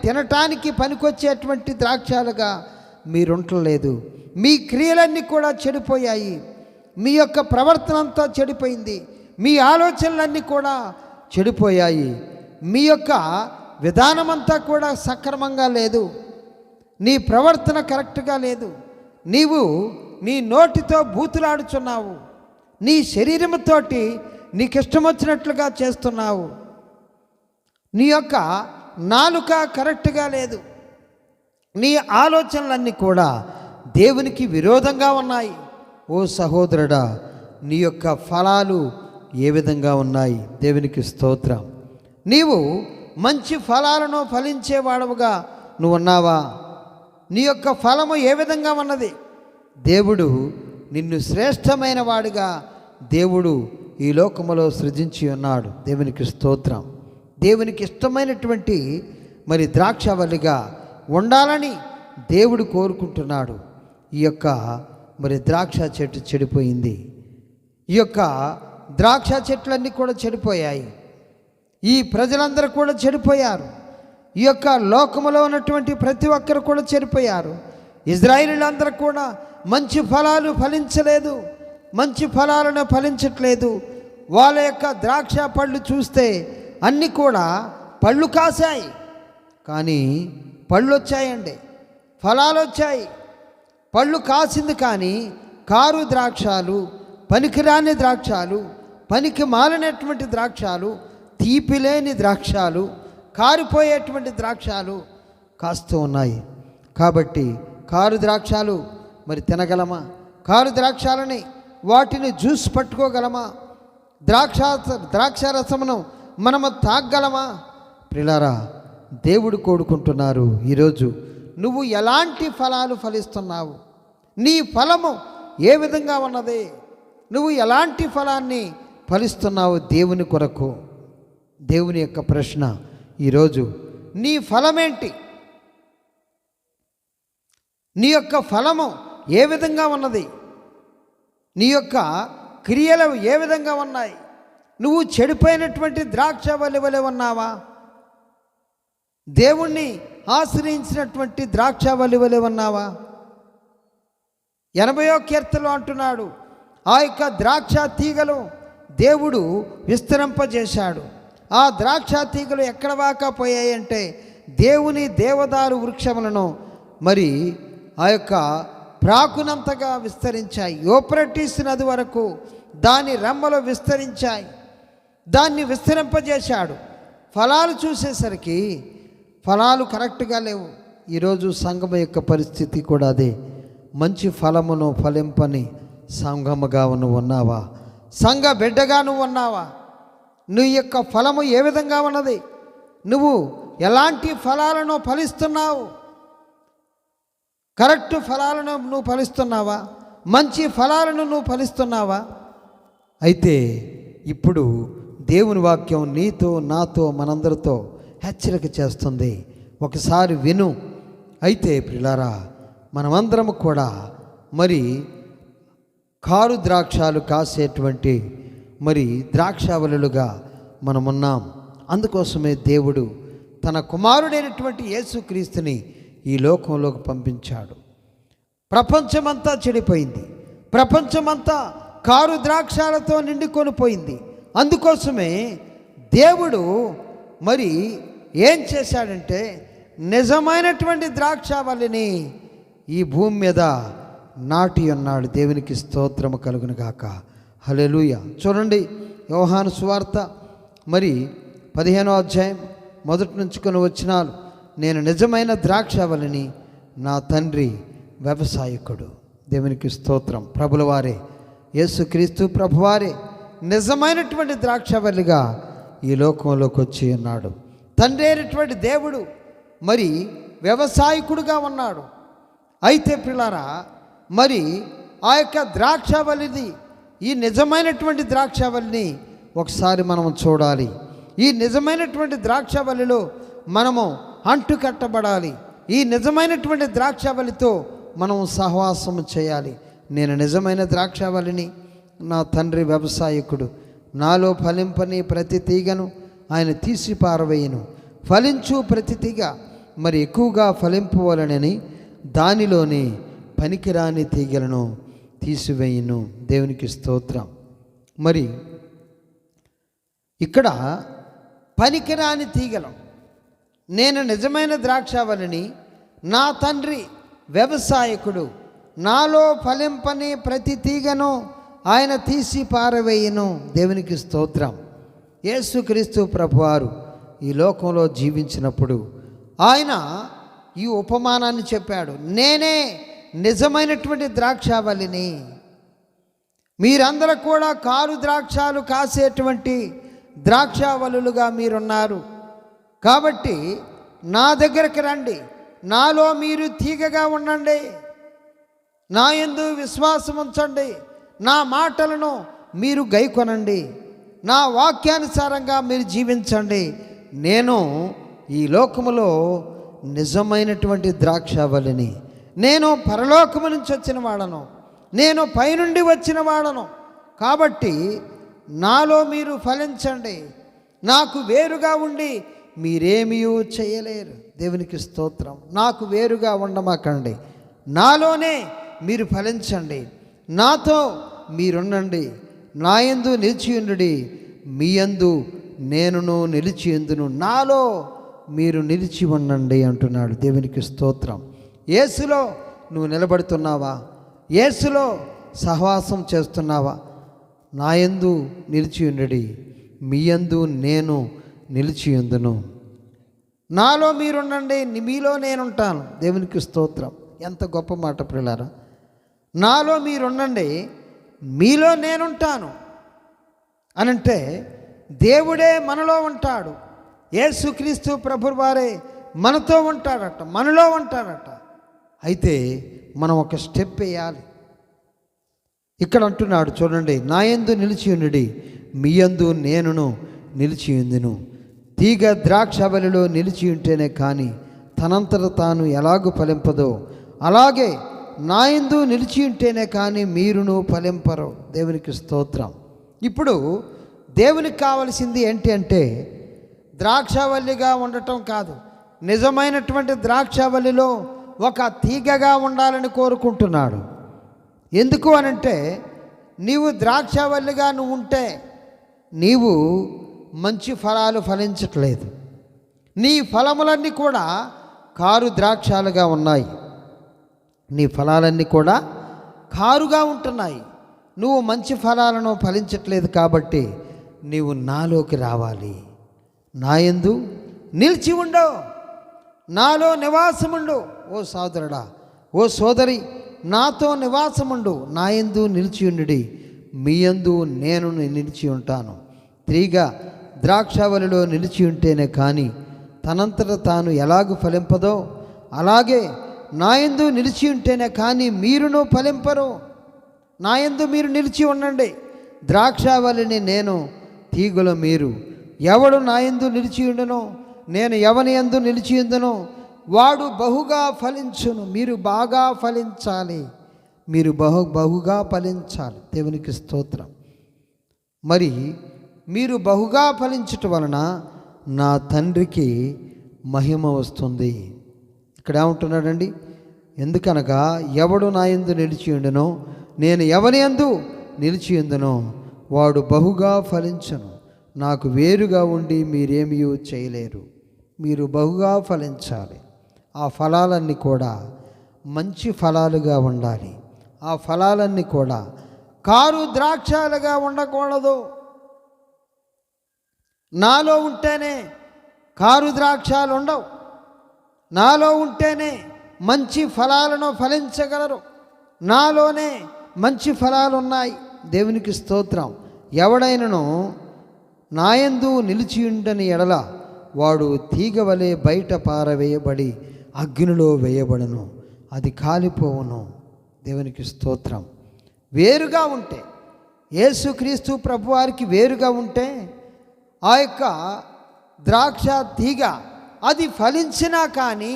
తినటానికి పనికొచ్చేటువంటి ద్రాక్షాలుగా మీరుంటలేదు. మీ క్రియలన్నీ కూడా చెడిపోయాయి. మీ యొక్క ప్రవర్తన అంతా చెడిపోయింది. మీ ఆలోచనలన్నీ కూడా చెడిపోయాయి. మీ యొక్క విధానమంతా కూడా సక్రమంగా లేదు. నీ ప్రవర్తన కరెక్ట్గా లేదు. నీవు నీ నోటితో బూతులాడుచున్నావు. నీ శరీరంతోటి నీకు ఇష్టం వచ్చినట్లుగా చేస్తున్నావు. నీ యొక్క నాలుక కరెక్ట్గా లేదు. నీ ఆలోచనలన్నీ కూడా దేవునికి విరోధంగా ఉన్నాయి. ఓ సహోదరుడా, నీ యొక్క ఫలాలు ఏ విధంగా ఉన్నాయి? దేవునికి స్తోత్రం. నీవు మంచి ఫలాలను ఫలించేవాడవుగా నువ్వు ఉన్నావా? నీ యొక్క ఫలము ఏ విధంగా ఉన్నది? దేవుడు నిన్ను శ్రేష్టమైన వాడిగా దేవుడు ఈ లోకములో సృజించి ఉన్నాడు. దేవునికి స్తోత్రం. దేవునికి ఇష్టమైనటువంటి మరి ద్రాక్షవల్లిగా ఉండాలని దేవుడు కోరుకుంటున్నాడు. ఈ యొక్క మరి ద్రాక్ష చెట్టు చెడిపోయింది. ఈ యొక్క ద్రాక్ష చెట్లన్నీ కూడా చెడిపోయాయి. ఈ ప్రజలందరూ కూడా చెడిపోయారు. ఈ యొక్క లోకములో ఉన్నటువంటి ప్రతి ఒక్కరు కూడా చెడిపోయారు. ఇజ్రాయేలీలందరూ కూడా మంచి ఫలాలు ఫలించలేదు, మంచి ఫలాలను ఫలించట్లేదు. వాళ్ళ యొక్క ద్రాక్ష పళ్ళు చూస్తే అన్నీ కూడా పళ్ళు కాసాయి, కానీ పళ్ళు వచ్చాయండి, ఫలాలు వచ్చాయి. పళ్ళు కాసింది కానీ కారు ద్రాక్షాలు, పనికిరాని ద్రాక్షాలు, పనికి మాలినటువంటి ద్రాక్షాలు, తీపి లేని ద్రాక్షాలు, కారిపోయేటువంటి ద్రాక్షాలు కాస్తూ ఉన్నాయి. కాబట్టి కారు ద్రాక్షాలు మరి తినగలమా? కారు ద్రాక్షాలని వాటిని జ్యూస్ పట్టుకోగలమా? ద్రాక్ష రసమును మనము తాగలమా? ప్రియులారా, దేవుడు కోరుకుంటున్నారు ఈరోజు నువ్వు ఎలాంటి ఫలాలు ఫలిస్తున్నావు, నీ ఫలము ఏ విధంగా ఉన్నది, నువ్వు ఎలాంటి ఫలాన్ని ఫలిస్తున్నావు దేవుని కొరకు. దేవుని యొక్క ప్రశ్న ఈరోజు, నీ ఫలమేంటి? నీ యొక్క ఫలము ఏ విధంగా ఉన్నది? నీ యొక్క క్రియలు ఏ విధంగా ఉన్నాయి? నువ్వు చెడిపోయినటువంటి ద్రాక్షవల్లి వలె ఉన్నావా? దేవుణ్ణి ఆశ్రయించినటువంటి ద్రాక్షవల్లి వలె ఉన్నావా? 80వ కీర్తనలో అంటున్నాడు, ఆ యొక్క ద్రాక్ష తీగలు దేవుడు విస్తరింపజేశాడు. ఆ ద్రాక్ష తీగలు ఎక్కడ దాకా పోయాయంటే దేవుని దేవదారు వృక్షములను మరి ఆ యొక్క ప్రాకునంతగా విస్తరించాయి. యూఫ్రటీసు నది వరకు దాని రెమ్మలు విస్తరించాయి. దాన్ని విస్తరింపజేశాడు. ఫలాలు చూసేసరికి ఫలాలు కరెక్ట్గా లేవు. ఈరోజు సంఘం యొక్క పరిస్థితి కూడా అదే. మంచి ఫలమును ఫలింపని సంఘముగా నువ్వు ఉన్నావా? సంఘ బిడ్డగా నువ్వు ఉన్నావా? నీ యొక్క ఫలము ఏ విధంగా ఉన్నది? నువ్వు ఎలాంటి ఫలాలను ఫలిస్తున్నావు? కరెక్ట్ ఫలాలను నువ్వు ఫలిస్తున్నావా? మంచి ఫలాలను నువ్వు ఫలిస్తున్నావా? అయితే ఇప్పుడు దేవుని వాక్యం నీతో నాతో మనందరితో హెచ్చరిక చేస్తుంది. ఒకసారి విను. అయితే ప్రియులారా, మనమందరం కూడా మరి కారు ద్రాక్షాలు కాసేటువంటి మరి ద్రాక్షావళులుగా మనమున్నాం. అందుకోసమే దేవుడు తన కుమారుడైనటువంటి యేసుక్రీస్తుని ఈ లోకంలోకి పంపించాడు. ప్రపంచమంతా చెడిపోయింది. ప్రపంచమంతా కారు ద్రాక్షాలతో నిండుకొని పోయింది. అందుకోసమే దేవుడు మరి ఏం చేశాడంటే నిజమైనటువంటి ద్రాక్షావల్లిని ఈ భూమి మీద నాటి ఉన్నాడు. దేవునికి స్తోత్రము కలుగును గాక. హల్లెలూయా. చూడండి, యోహాను సువార్త మరి 15వ అధ్యాయం మొదటి నుంచి కొన్ని వచనాలు. నేను నిజమైన ద్రాక్షావల్లిని, నా తండ్రి వ్యవసాయకుడు. దేవునికి స్తోత్రం. ప్రభుల వారే, యేసుక్రీస్తు ప్రభువారే నిజమైనటువంటి ద్రాక్షావల్లిగా ఈ లోకంలోకి వచ్చి ఉన్నాడు. తండ్రి అయినటువంటి దేవుడు మరి వ్యవసాయకుడుగా ఉన్నాడు. అయితే పిల్లారా, మరి ఆ యొక్క ద్రాక్షావల్లిది, ఈ నిజమైనటువంటి ద్రాక్షావల్లిని ఒకసారి మనం చూడాలి. ఈ నిజమైనటువంటి ద్రాక్షావల్లిలో మనము అంటు కట్టబడాలి. ఈ నిజమైనటువంటి ద్రాక్షావల్లితో మనం సహవాసము చేయాలి. నేను నిజమైన ద్రాక్షావల్లిని, నా తండ్రి వ్యవసాయకుడు. నాలో ఫలింపని ప్రతి తీగను ఆయన తీసి పారవేయను. ఫలించు ప్రతి తీగ మరి ఎక్కువగా ఫలింపవలనని దానిలోని పనికిరాని తీగలను తీసివేయును. దేవునికి స్తోత్రం. మరి ఇక్కడ పనికిరాని తీగలు, నేను నిజమైన ద్రాక్షావల్లిని, నా తండ్రి వ్యవసాయకుడు. నాలో ఫలింపని ప్రతి తీగను ఆయన తీసి పారవేయును. దేవునికి స్తోత్రం. యేసుక్రీస్తు ప్రభువారు ఈ లోకంలో జీవించినప్పుడు ఆయన ఈ ఉపమానాన్ని చెప్పాడు. నేనే నిజమైనటువంటి ద్రాక్షావల్లిని, మీరందరూ కూడా కారు ద్రాక్షాలు కాసేటువంటి ద్రాక్షావల్లులుగా మీరున్నారు. కాబట్టి నా దగ్గరికి రండి, నాలో మీరు తీగగా ఉండండి. నా యందు విశ్వాసం ఉంచండి, నా మాటలను మీరు గైకొనండి, నా వాక్యానుసారంగా మీరు జీవించండి. నేను ఈ లోకములో నిజమైనటువంటి ద్రాక్షావళిని, నేను పరలోకము నుంచి వచ్చిన వాడను, నేను పైనుండి వచ్చిన వాడను. కాబట్టి నాలో మీరు ఫలించండి. నాకు వేరుగా ఉండి మీరేమీ చేయలేరు. దేవునికి స్తోత్రం. నాకు వేరుగా ఉండమాకండి, నాలోనే మీరు ఫలించండి. నాతో మీరుండండి, నా యందు నిలిచియుండుడి, మీ యందు నేనును నిలిచియుందును, నాలో మీరు నిలిచి ఉండండి అంటున్నాడు. దేవునికి స్తోత్రం. యేసులో నువ్వు నిలబడుతున్నావా? యేసులో సహవాసం చేస్తున్నావా? నా యందు నిలిచియుండుడి, మీ యందు నేను నిలిచియుందును, నాలో మీరుండండి, మీలో నేనుంటాను. దేవునికి స్తోత్రం. ఎంత గొప్ప మాట ప్రియులారా. నాలో మీరుండండి, మీలో నేనుంటాను అనంటే దేవుడే మనలో ఉంటాడు. యేసుక్రీస్తు ప్రభువు వారే మనతో ఉంటాడట, మనలో ఉంటాడట. అయితే మనం ఒక స్టెప్ వేయాలి. ఇక్కడ అంటున్నాడు చూడండి, నా యందు నిలిచియుండుడి, మీ యందు నేనును నిలిచియుందును. తీగ ద్రాక్షవల్లిలో నిలిచి ఉంటేనే కానీ తనంతట తాను ఎలాగూ ఫలింపదో, అలాగే నా యందు నిలిచి ఉంటేనే కానీ మీరును ఫలింపరు. దేవునికి స్తోత్రం. ఇప్పుడు దేవునికి కావలసింది ఏంటి అంటే ద్రాక్షవల్లిగా ఉండటం కాదు, నిజమైనటువంటి ద్రాక్షవల్లిలో ఒక తీగగా ఉండాలని కోరుకుంటున్నాడు. ఎందుకు అనంటే నీవు ద్రాక్షవల్లిగా నువ్వు ఉంటే నీవు మంచి ఫలాలు ఫలించట్లేదు. నీ ఫలములన్నీ కూడా కారు ద్రాక్షాలుగా ఉన్నాయి, నీ ఫలాలన్నీ కూడా కారుగా ఉంటున్నాయి. నువ్వు మంచి ఫలాలను ఫలించట్లేదు. కాబట్టి నీవు నాలోకి రావాలి, నా యందు నిలిచి ఉండు, నాలో నివాసముండు. ఓ సోదరుడా, ఓ సోదరి, నాతో నివాసముండు, నా యందు నిలిచి ఉండుడి, మీ యందు నేను నిలిచి ఉంటాను. తీగ ద్రాక్షవల్లిలో నిలిచి ఉంటేనే కానీ తనంతట తాను ఎలాగూ ఫలింపదో, అలాగే నా యందు నిలిచి ఉంటేనే కానీ మీరును ఫలింపరు. నా యందు మీరు నిలిచి ఉండండి. ద్రాక్షవల్లిని నేను, తీగలో మీరు. ఎవడు నా యందు నిలిచి ఉండునో, నేను ఎవని యందు నిలిచి ఉందునో వాడు బహుగా ఫలించును. మీరు బాగా ఫలించాలి, మీరు బహుగా ఫలించాలి. దేవునికి స్తోత్రం. మరి మీరు బహుగా ఫలించటం వలన నా తండ్రికి మహిమ వస్తుంది. ఇక్కడ ఏమంటున్నాడండి? ఎందుకనగా ఎవడు నా యందు నిలిచి ఉండునో, నేను ఎవని యందు నిలిచి ఉందునో వాడు బహుగా ఫలించను. నాకు వేరుగా ఉండి మీరేమీ చేయలేరు. మీరు బహుగా ఫలించాలి. ఆ ఫలాలన్నీ కూడా మంచి ఫలాలుగా ఉండాలి. ఆ ఫలాలన్నీ కూడా కారు ద్రాక్షాలుగా ఉండకూడదు. నాలో ఉంటేనే కారు ద్రాక్షాలు ఉండవు, నాలో ఉంటేనే మంచి ఫలాలను ఫలించగలరు. నాలోనే మంచి ఫలాలు ఉన్నాయి. దేవునికి స్తోత్రం. ఎవడైనను నాయందు నిలిచి ఉండని ఎడల వాడు తీగ వలె బయట పారవేయబడి అగ్నిలో వేయబడను, అది కాలిపోవును. దేవునికి స్తోత్రం. వేరుగా ఉంటే, యేసుక్రీస్తు ప్రభువారికి వేరుగా ఉంటే ఆ యొక్క ద్రాక్ష తీగ అది ఫలించినా కానీ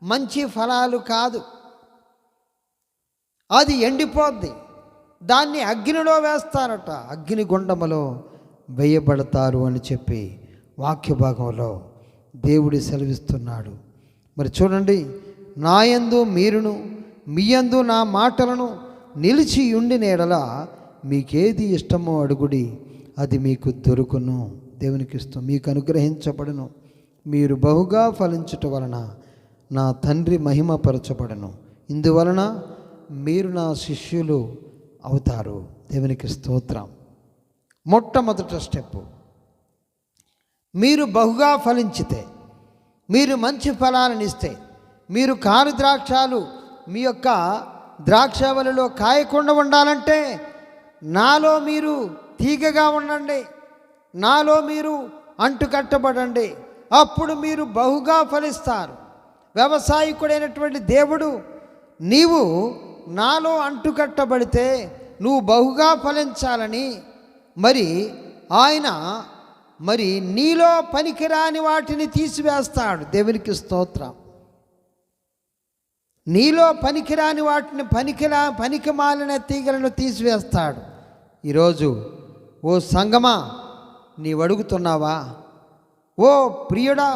మంచి ఫలాలు కాదు, అది ఎండిపోద్ది. దాన్ని అగ్నిలో వేస్తారట, అగ్ని గుండములో వేయబడతారు అని చెప్పి వాక్య భాగంలో దేవుడు సెలవిస్తున్నాడు. మరి చూడండి, నా యందు మీరును, మీ యందు నా మాటలను నిలిచి ఉండిన యెడల మీకేది ఇష్టమో అడుగుడి, అది మీకు దొరుకును. దేవునికి ఇష్టం మీకు అనుగ్రహించబడును. మీరు బహుగా ఫలించుట వలన నా తండ్రి మహిమపరచబడును. ఇందువలన మీరు నా శిష్యులు అవుతారు. దేవునికి స్తోత్రం. మొట్టమొదటి స్టెప్, మీరు బహుగా ఫలించితే, మీరు మంచి ఫలాలను ఇస్తే, మీరు కారు ద్రాక్షాలు మీ యొక్క ద్రాక్షవల్లిలో కాయకుండా ఉండాలంటే నాలో మీరు తీగగా ఉండండి, నాలో మీరు అంటుకట్టబడండి. అప్పుడు మీరు బహుగా ఫలిస్తారు. వ్యవసాయకుడైనటువంటి దేవుడు నీవు నాలో అంటుకట్టబడితే నువ్వు బహుగా ఫలించాలని మరి ఆయన నీలో పనికిరాని వాటిని తీసివేస్తాడు. దేవునికి స్తోత్రం. నీలో పనికిరాని వాటిని పనికి మాలిన తీగలను తీసివేస్తాడు. ఈరోజు ఓ సంగమా నీవు అడుగుతున్నావా? ఓ ప్రియుడా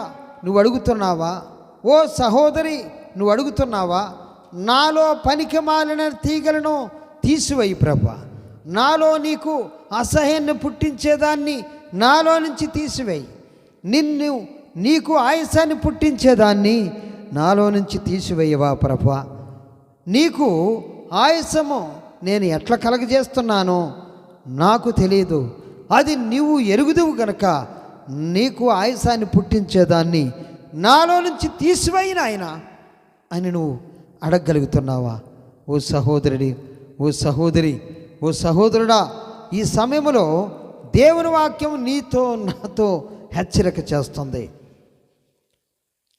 నువ్వు అడుగుతున్నావా? ఓ సహోదరి నువ్వు అడుగుతున్నావా? నాలో పనికి మాలిన తీగలను తీసివేయి ప్రభా. నాలో నీకు అసహ్యాన్ని పుట్టించేదాన్ని నాలో నుంచి తీసివేయి. నీకు ఆయాసాన్ని పుట్టించేదాన్ని నాలో నుంచి తీసివేయవా ప్రభా. నీకు ఆయాసము నేను ఎట్లా కలగజేస్తున్నానో నాకు తెలియదు, అది నీవు ఎరుగుదువు గనక నీకు ఆయాసాన్ని పుట్టించేదాన్ని నాలో నుంచి తీసివేయి నాయనా అని నువ్వు అడగగలుగుతున్నావా? ఓ సహోదరుడి, ఓ సహోదరి, ఓ సహోదరుడా, ఈ సమయంలో దేవుని వాక్యం నీతో నాతో హెచ్చరిక చేస్తుంది.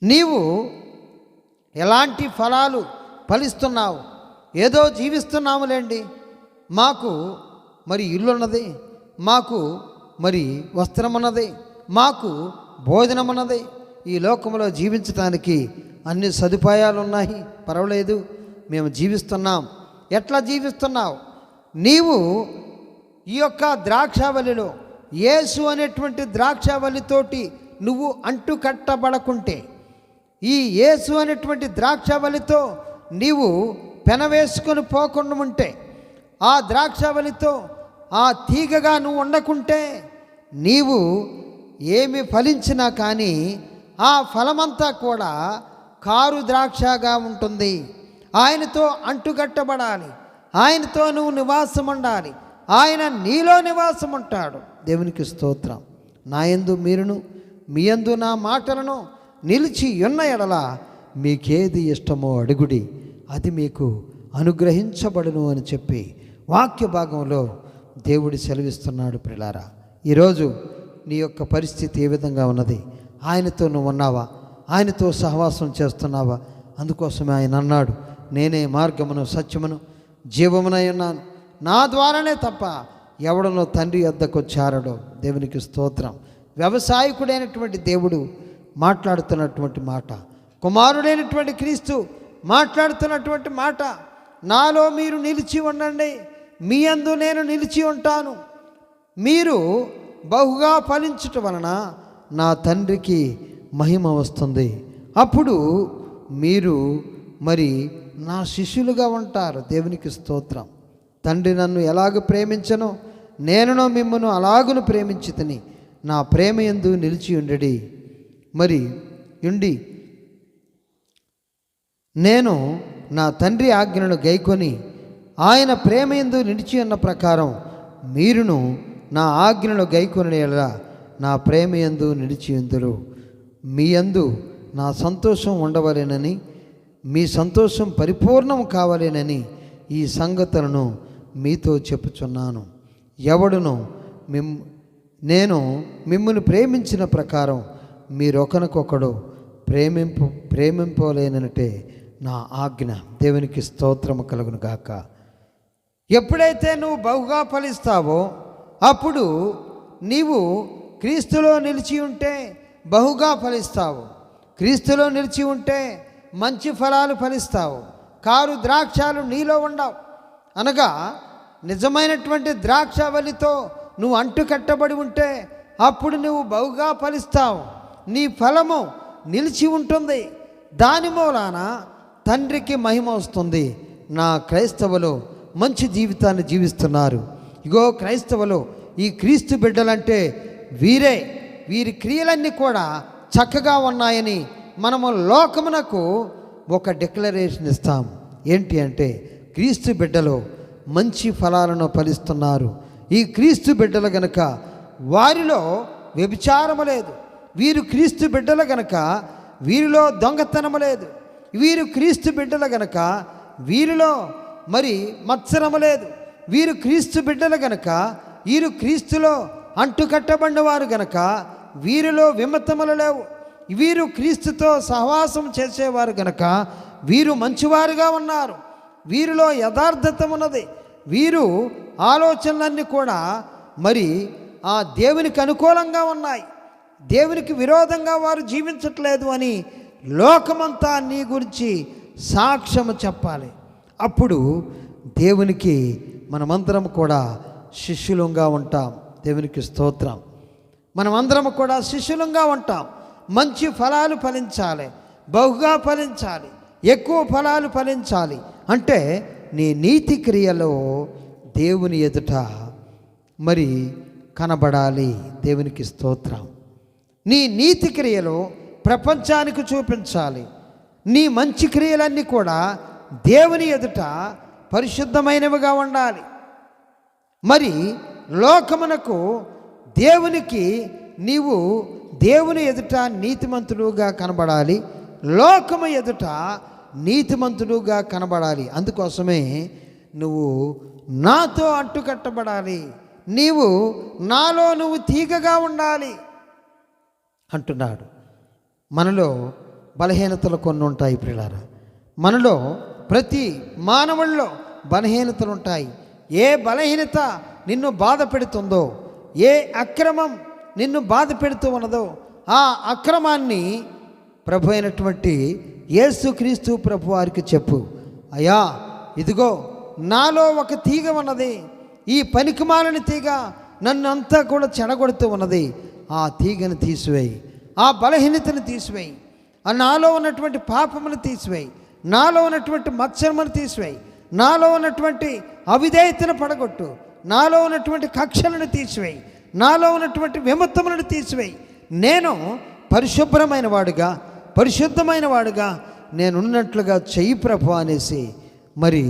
నీవు ఎలాంటి ఫలాలు ఫలిస్తున్నావు? ఏదో జీవిస్తున్నాములేండి, మాకు మరి ఇల్లున్నది, మాకు మరి వస్త్రం ఉన్నది, మాకు భోజనం ఉన్నది, ఈ లోకంలో జీవించడానికి అన్ని సదుపాయాలు ఉన్నాయి, పర్వాలేదు మేము జీవిస్తున్నాం. ఎట్లా జీవిస్తున్నావు? నీవు ఈ యొక్క ద్రాక్షావళిలో యేసు అనేటువంటి ద్రాక్షావళితోటి నువ్వు అంటుకట్టబడకుంటే, ఈ యేసు అనేటువంటి ద్రాక్షావళితో నీవు పెనవేసుకొని పోకుండా ఉంటే, ఆ ద్రాక్షావళితో ఆ తీగగా నువ్వు ఉండకుంటే, నీవు ఏమి ఫలించినా కానీ ఆ ఫలమంతా కూడా కారు ద్రాక్షగా ఉంటుంది. ఆయనతో అంటుకట్టబడాలి, ఆయనతో నువ్వు నివాసం ఉండాలి, ఆయన నీలో నివాసం ఉంటాడు. దేవునికి స్తోత్రం. నా యందు మీరును మీ యందు నా మాటలను నిలిచి ఉన్న ఎడల మీకేది ఇష్టమో అడుగుడి, అది మీకు అనుగ్రహించబడును అని చెప్పి వాక్య భాగంలో దేవుడు సెలవిస్తున్నాడు. ప్రియులారా, ఈరోజు నీ యొక్క పరిస్థితి ఏ విధంగా ఉన్నది? ఆయనతో నువ్వు ఉన్నావా? ఆయనతో సహవాసం చేస్తున్నావా? అందుకోసమే ఆయన అన్నాడు, నేనే మార్గమును సత్యమును జీవమునై ఉన్నాను, నా ద్వారానే తప్ప ఎవడనో తండ్రి వద్దకు చేరడో. దేవునికి స్తోత్రం. వ్యవసాయకుడైనటువంటి దేవుడు మాట్లాడుతున్నటువంటి మాట, కుమారుడైనటువంటి క్రీస్తు మాట్లాడుతున్నటువంటి మాట, నాలో మీరు నిలిచి ఉండండి, మీ యందు నేను నిలిచి ఉంటాను, మీరు బహుగా ఫలించుట వలన నా తండ్రికి మహిమ వస్తుంది, అప్పుడు మీరు మరి నా శిష్యులుగా ఉంటారు. దేవునికి స్తోత్రం. తండ్రి నన్ను ఎలాగ ప్రేమించనో నేనునో మిమ్మను అలాగును ప్రేమించితిని, నా ప్రేమ యందు నిలిచి ఉండడి నేను నా తండ్రి ఆజ్ఞలను గైకొని ఆయన ప్రేమ యందు నిలిచి ఉన్న ప్రకారం మీరును నా ఆజ్ఞలను గైకొని ఎలా నా ప్రేమ యందు నిలిచి ఉందురు. మీ యందు నా సంతోషం ఉండవలేనని, మీ సంతోషం పరిపూర్ణం కావాలేనని ఈ సంగతులను మీతో చెప్పుచున్నాను. ఎవడును నేను మిమ్మల్ని ప్రేమించిన ప్రకారం మీరొకరికొకడు ప్రేమింపలేనంటే నా ఆజ్ఞ. దేవునికి స్తోత్రము కలుగును గాక. ఎప్పుడైతే నువ్వు బహుగా ఫలిస్తావో అప్పుడు నీవు క్రీస్తులో నిలిచి ఉంటే బహుగా ఫలిస్తావు. క్రీస్తులో నిలిచి ఉంటే మంచి ఫలాలు ఫలిస్తావు. కారు ద్రాక్షాలు నీలో ఉండవు. అనగా నిజమైనటువంటి ద్రాక్షావళితో నువ్వు అంటుకట్టబడి ఉంటే అప్పుడు నువ్వు బహుగా ఫలిస్తావు. నీ ఫలము నిలిచి ఉంటుంది. దాని మూలాన తండ్రికి మహిమ వస్తుంది. నా క్రైస్తవులు మంచి జీవితాన్ని జీవిస్తున్నారు. ఇగో క్రైస్తవులు, ఈ క్రీస్తు బిడ్డలంటే వీరి క్రియలన్నీ కూడా చక్కగా ఉన్నాయని మనము లోకమునకు ఒక డిక్లరేషన్ ఇస్తాం. ఏంటి అంటే, క్రీస్తు బిడ్డలు మంచి ఫలాలను ఫలిస్తున్నారు. ఈ క్రీస్తు బిడ్డలు గనక వారిలో వ్యభిచారము లేదు. వీరు క్రీస్తు బిడ్డలు గనక వీరిలో దొంగతనము లేదు. వీరు క్రీస్తు బిడ్డలు గనక వీరిలో మరి మత్సరము లేదు. వీరు క్రీస్తు బిడ్డలు గనక వీరు క్రీస్తులో అంటుకట్టబడిన వారు గనక వీరిలో విమతములు లేవు. వీరు క్రీస్తుతో సహవాసం చేసేవారు గనక వీరు మంచివారుగా ఉన్నారు. వీరిలో యథార్థత ఉన్నది. వీరు ఆలోచనలన్నీ కూడా మరి ఆ దేవునికి అనుకూలంగా ఉన్నాయి, దేవునికి విరోధంగా వారు జీవించట్లేదు అని లోకమంతా నీ గురించి సాక్ష్యము చెప్పాలి. అప్పుడు దేవునికి మనమందరం కూడా శిష్యులంగా ఉంటాం. దేవునికి స్తోత్రం. మనమందరం కూడా శిష్యులంగా ఉంటాం. మంచి ఫలాలు ఫలించాలి, బహుగా ఫలించాలి, ఎక్కువ ఫలాలు ఫలించాలి అంటే నీ నీతి క్రియలో దేవుని ఎదుట మరి కనబడాలి. దేవునికి స్తోత్రం. నీ నీతి క్రియలో ప్రపంచానికి చూపించాలి. నీ మంచి క్రియలన్నీ కూడా దేవుని ఎదుట పరిశుద్ధమైనవిగా ఉండాలి. మరి లోకమునకు దేవునికి నీవు దేవుని ఎదుట నీతిమంతుడుగా కనబడాలి, లోకము ఎదుట నీతిమంతుడుగా కనబడాలి. అందుకోసమే నువ్వు నాతో అంటుకట్టబడాలి, నీవు నాలో నువ్వు తీగగా ఉండాలి అంటున్నాడు. మనలో బలహీనతలు కొన్ని ఉంటాయి ప్రియులారా. మనలో ప్రతి మానవుల్లో బలహీనతలు ఉంటాయి. ఏ బలహీనత నిన్ను బాధ పెడుతుందో, ఏ అక్రమం నిన్ను బాధ పెడుతూ ఉన్నదో ఆ అక్రమాన్ని ప్రభు అయినటువంటి యేసుక్రీస్తు ప్రభు వారికి చెప్పు. అయ్యా, ఇదిగో నాలో ఒక తీగ ఉన్నది, ఈ పనికిమాలిన తీగ నన్ను అంతా కూడా చెడగొడుతూ ఉన్నది. ఆ తీగను తీసివేయి, ఆ బలహీనతను తీసివేయి, ఆ నాలో ఉన్నటువంటి పాపమును తీసివేయి, నాలో ఉన్నటువంటి మత్సరమును తీసివేయి, నాలో ఉన్నటువంటి అవిధేయతను పడగొట్టు, నాలో ఉన్నటువంటి కక్షలను తీసివేయి, నాలో ఉన్నటువంటి విమత్తములను తీసివేయి. నేను పరిశుభ్రమైన వాడుగా, పరిశుద్ధమైన వాడుగా నేనున్నట్లుగా చెయ్యి ప్రభు అనేసి మరి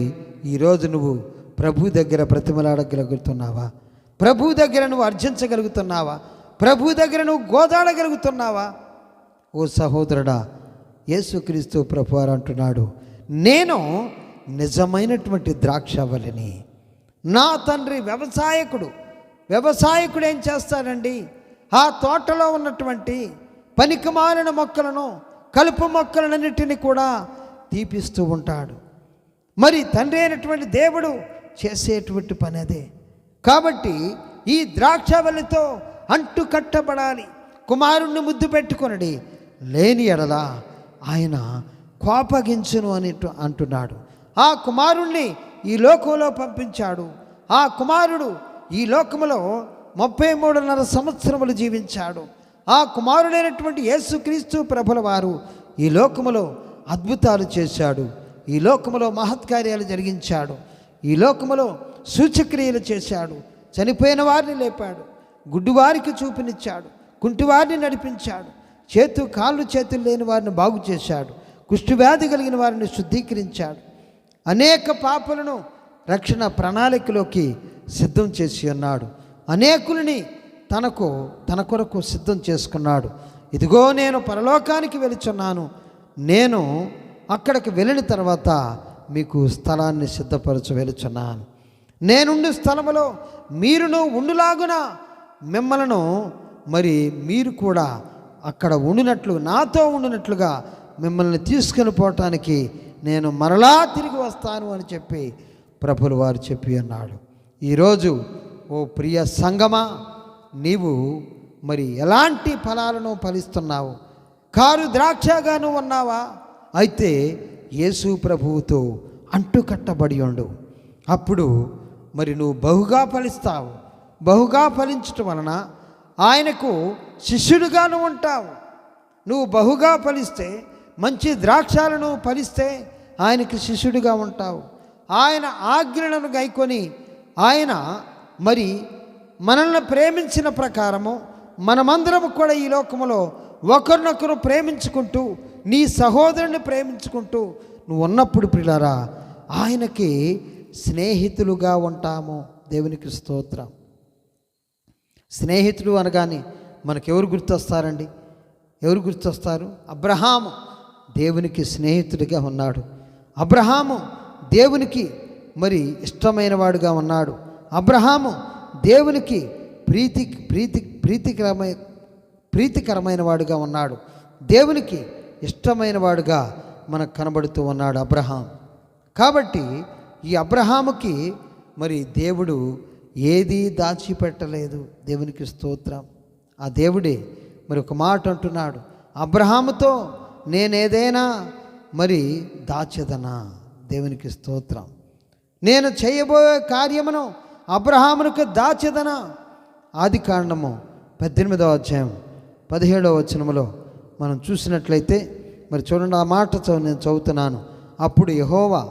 ఈరోజు నువ్వు ప్రభు దగ్గర బ్రతిమలాడగలుగుతున్నావా? ప్రభు దగ్గర నువ్వు అర్జించగలుగుతున్నావా? ప్రభు దగ్గర నువ్వు గోదాడగలుగుతున్నావా? ఓ సహోదరుడా, యేసుక్రీస్తు ప్రభువారు అంటున్నాడు, నేను నిజమైనటువంటి ద్రాక్షవల్లిని. నా తండ్రి వ్యవసాయకుడు. వ్యవసాయకుడు ఏం చేస్తాడండి? ఆ తోటలో ఉన్నటువంటి పనికిమాలిన మొక్కలను, కలుపు మొక్కలన్నిటిని కూడా తీపిస్తూ ఉంటాడు. మరి తండ్రి అయినటువంటి దేవుడు చేసేటువంటి పని అదే. కాబట్టి ఈ ద్రాక్షవల్లితో అంటు కట్టబడాలి. కుమారుణ్ణి ముద్దు పెట్టుకొనడి, లేని ఎడల ఆయన కోపగించును అని అంటున్నాడు. ఆ కుమారుణ్ణి ఈ లోకంలో పంపించాడు. ఆ కుమారుడు ఈ లోకములో 33.5 సంవత్సరములు జీవించాడు. ఆ కుమారుడైనటువంటి యేసుక్రీస్తు ప్రభుల వారు ఈ లోకములో అద్భుతాలు చేశాడు, ఈ లోకములో మహత్కార్యాలు జరిగించాడు, ఈ లోకములో సూచక్రియలు చేశాడు, చనిపోయిన వారిని లేపాడు, గుడ్డివారికి చూపునిచ్చాడు, కుంటివారిని నడిపించాడు, కాళ్ళు చేతులు లేని వారిని బాగు చేశాడు, కుష్ఠవ్యాధి కలిగిన వారిని శుద్ధీకరించాడు, అనేక పాపులను రక్షణ ప్రణాళికలోకి సిద్ధం చేసి ఉన్నాడు, అనేకులని తన కొరకు సిద్ధం చేసుకున్నాడు. ఇదిగో నేను పరలోకానికి వెళుచున్నాను, నేను అక్కడికి వెళ్ళిన తర్వాత మీకు స్థలాన్ని సిద్ధపరచ వెళుచున్నాను. నేనుండు స్థలములో మీరును ఉండులాగున మిమ్మలను మరి మీరు కూడా అక్కడ ఉండినట్లు, నాతో ఉండినట్లుగా మిమ్మల్ని తీసుకుని పోవటానికి నేను మరలా తిరిగి వస్తాను అని చెప్పి ప్రభులు వారు చెప్పి అన్నాడు. ఈరోజు ఓ ప్రియ సంగమా, నీవు మరి ఎలాంటి ఫలాలను ఫలిస్తున్నావు? కారు ద్రాక్షగాను ఉన్నావా? అయితే యేసు ప్రభువుతో అంటుకట్టబడి ఉండు. అప్పుడు మరి నువ్వు బహుగా ఫలిస్తావు. బహుగా ఫలించటం వలన ఆయనకు శిష్యుడిగాను ఉంటావు. నువ్వు బహుగా ఫలిస్తే, మంచి ద్రాక్షాలను ఫలిస్తే ఆయనకి శిష్యుడిగా ఉంటావు. ఆయన ఆజ్ఞలను గైకొని ఆయన మరి మనల్ని ప్రేమించిన ప్రకారము మనమందరము కూడా ఈ లోకములో ఒకరినొకరు ప్రేమించుకుంటూ, నీ సహోదరుని ప్రేమించుకుంటూ నువ్వు ఉన్నప్పుడు ప్రియులారా ఆయనకి స్నేహితులుగా ఉంటాము. దేవునికి స్తోత్రం. స్నేహితుడు అనగానే మనకెవరు గుర్తొస్తారండి? ఎవరు గుర్తొస్తారు? అబ్రహాము దేవునికి స్నేహితుడిగా ఉన్నాడు. అబ్రహాము దేవునికి మరి ఇష్టమైన వాడుగా ఉన్నాడు. అబ్రహాము దేవునికి ప్రీతికరమైన వాడుగా ఉన్నాడు. దేవునికి ఇష్టమైన వాడుగా మనకు కనబడుతూ ఉన్నాడు అబ్రహాం. కాబట్టి ఈ అబ్రహాముకి మరి దేవుడు ఏదీ దాచిపెట్టలేదు. దేవునికి స్తోత్రం. ఆ దేవుడే మరి ఒక మాట అంటున్నాడు, అబ్రహాముతో నేనేదైనా మరి దాచెదనా. దేవునికి స్తోత్రం. నేను చేయబోయే కార్యమును అబ్రహామునికి దాచెదనా. ఆదికాండము 18వ అధ్యాయం 17వ వచనములో మనం చూసినట్లయితే మరి చూడండి, ఆ మాట నేను చదువుతున్నాను. అప్పుడు యెహోవా,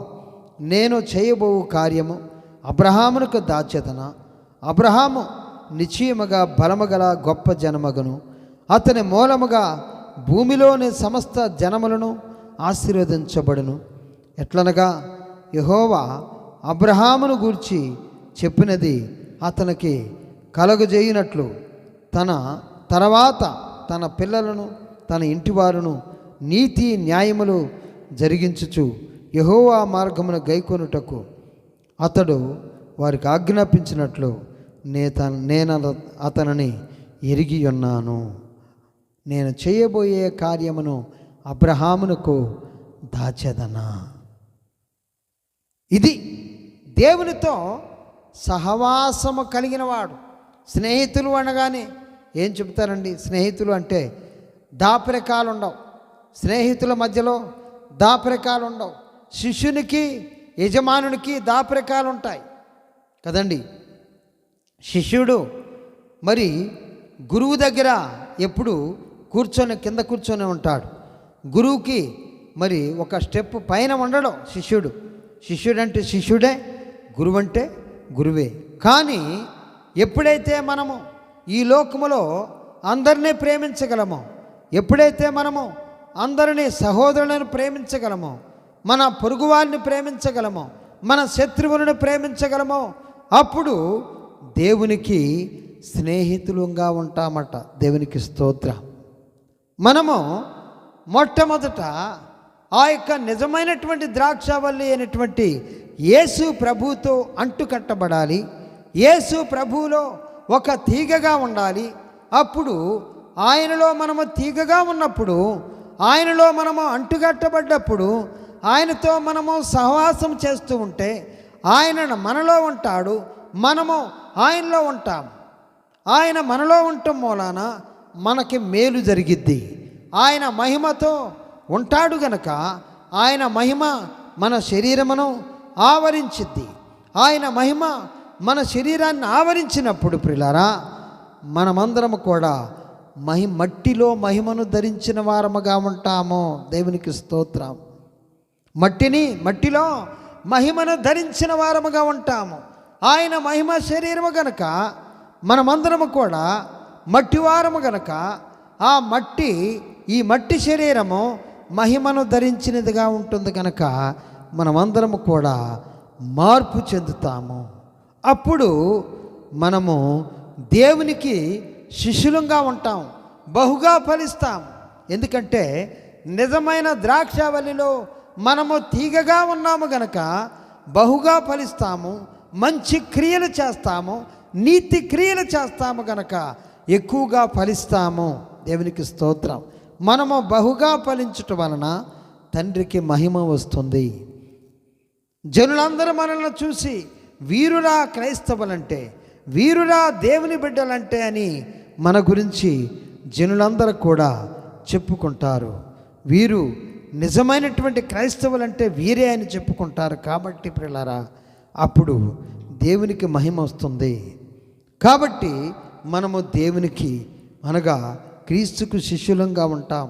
నేను చేయబో కార్యము అబ్రహామునకు దాచెదనా. అబ్రహాము నిశ్చయముగా బలముగల గొప్ప జనమగను, అతని మూలముగా భూమిలోని సమస్త జనములను ఆశీర్వదించబడును. ఎట్లనగా యెహోవా అబ్రహామును గూర్చి చెప్పినది అతనికి కలుగజేయునట్లు తన తర్వాత తన పిల్లలను తన ఇంటివారును నీతి న్యాయములు జరిగించుచు యెహోవా మార్గమును గైకొనుటకు అతడు వారికి ఆజ్ఞాపించినట్లు నేను అతనిని ఎరిగి ఉన్నాను. నేను చేయబోయే కార్యమును అబ్రహామునకు దాచెదనా. ఇది దేవునితో సహవాసము కలిగిన వాడు. స్నేహితులు అనగానే ఏం చెప్తారండి? స్నేహితులు అంటే దాపరికాలు ఉండవు. స్నేహితుల మధ్యలో దాపరికాలు ఉండవు. శిష్యునికి యజమానునికి దాపరికాలు ఉంటాయి కదండి. శిష్యుడు మరి గురువు దగ్గర ఎప్పుడు కింద కూర్చొని ఉంటాడు. గురువుకి మరి ఒక స్టెప్ పైన ఉండడం శిష్యుడు. శిష్యుడంటే శిష్యుడే, గురువు అంటే గురువే. కానీ ఎప్పుడైతే మనము ఈ లోకములో అందరినీ ప్రేమించగలమో, ఎప్పుడైతే మనము అందరినీ సహోదరులను ప్రేమించగలమో, మన పొరుగువారిని ప్రేమించగలమో, మన శత్రువులను ప్రేమించగలమో, అప్పుడు దేవునికి స్నేహితులుగా ఉంటామట. దేవునికి స్తోత్రం. మనము మొట్టమొదట ఆ యొక్క నిజమైనటువంటి ద్రాక్షావల్లి అయినటువంటి యేసు ప్రభువుతో అంటుకట్టబడాలి. యేసు ప్రభువులో ఒక తీగగా ఉండాలి. అప్పుడు ఆయనలో మనము తీగగా ఉన్నప్పుడు, ఆయనలో మనము అంటుకట్టబడ్డప్పుడు, ఆయనతో మనము సహవాసం చేస్తూ ఉంటే ఆయన మనలో ఉంటాడు, మనము ఆయనలో ఉంటాం. ఆయన మనలో ఉండటం మూలాన మనకి మేలు జరిగిద్ది. ఆయన మహిమతో ఉంటాడు గనక ఆయన మహిమ మన శరీరమును ఆవరించిద్ది. ఆయన మహిమ మన శరీరాన్ని ఆవరించినప్పుడు ప్రియులారా, మనమందరము కూడా మట్టిలో మహిమను ధరించిన వారముగా ఉంటాము. దేవునికి స్తోత్రం. మట్టిలో మహిమను ధరించిన వారముగా ఉంటాము. ఆయన మహిమ శరీరము గనక మనమందరము కూడా మట్టివారము గనక ఈ మట్టి శరీరము మహిమను ధరించినదిగా ఉంటుంది కనుక మనమందరము కూడా మార్పు చెందుతాము. అప్పుడు మనము దేవునికి శిష్యులంగా ఉంటాం, బహుగా ఫలిస్తాం. ఎందుకంటే నిజమైన ద్రాక్షావల్లిలో మనము తీగగా ఉన్నాము గనక బహుగా ఫలిస్తాము, మంచి క్రియలు చేస్తాము, నీతి క్రియలు చేస్తాము గనక ఎక్కువగా ఫలిస్తాము. దేవునికి స్తోత్రం. మనము బహుగా ఫలించటం వలన తండ్రికి మహిమ వస్తుంది. జనులందరూ మనల్ని చూసి వీరురా క్రైస్తవులంటే, వీరురా దేవుని బిడ్డలంటే అని మన గురించి జనులందరూ కూడా చెప్పుకుంటారు. వీరు నిజమైనటువంటి క్రైస్తవులంటే వీరే అని చెప్పుకుంటారు. కాబట్టి ప్రియులారా, అప్పుడు దేవునికి మహిమ వస్తుంది. కాబట్టి మనము దేవునికి అనగా క్రీస్తుకు శిష్యులంగా ఉంటాం.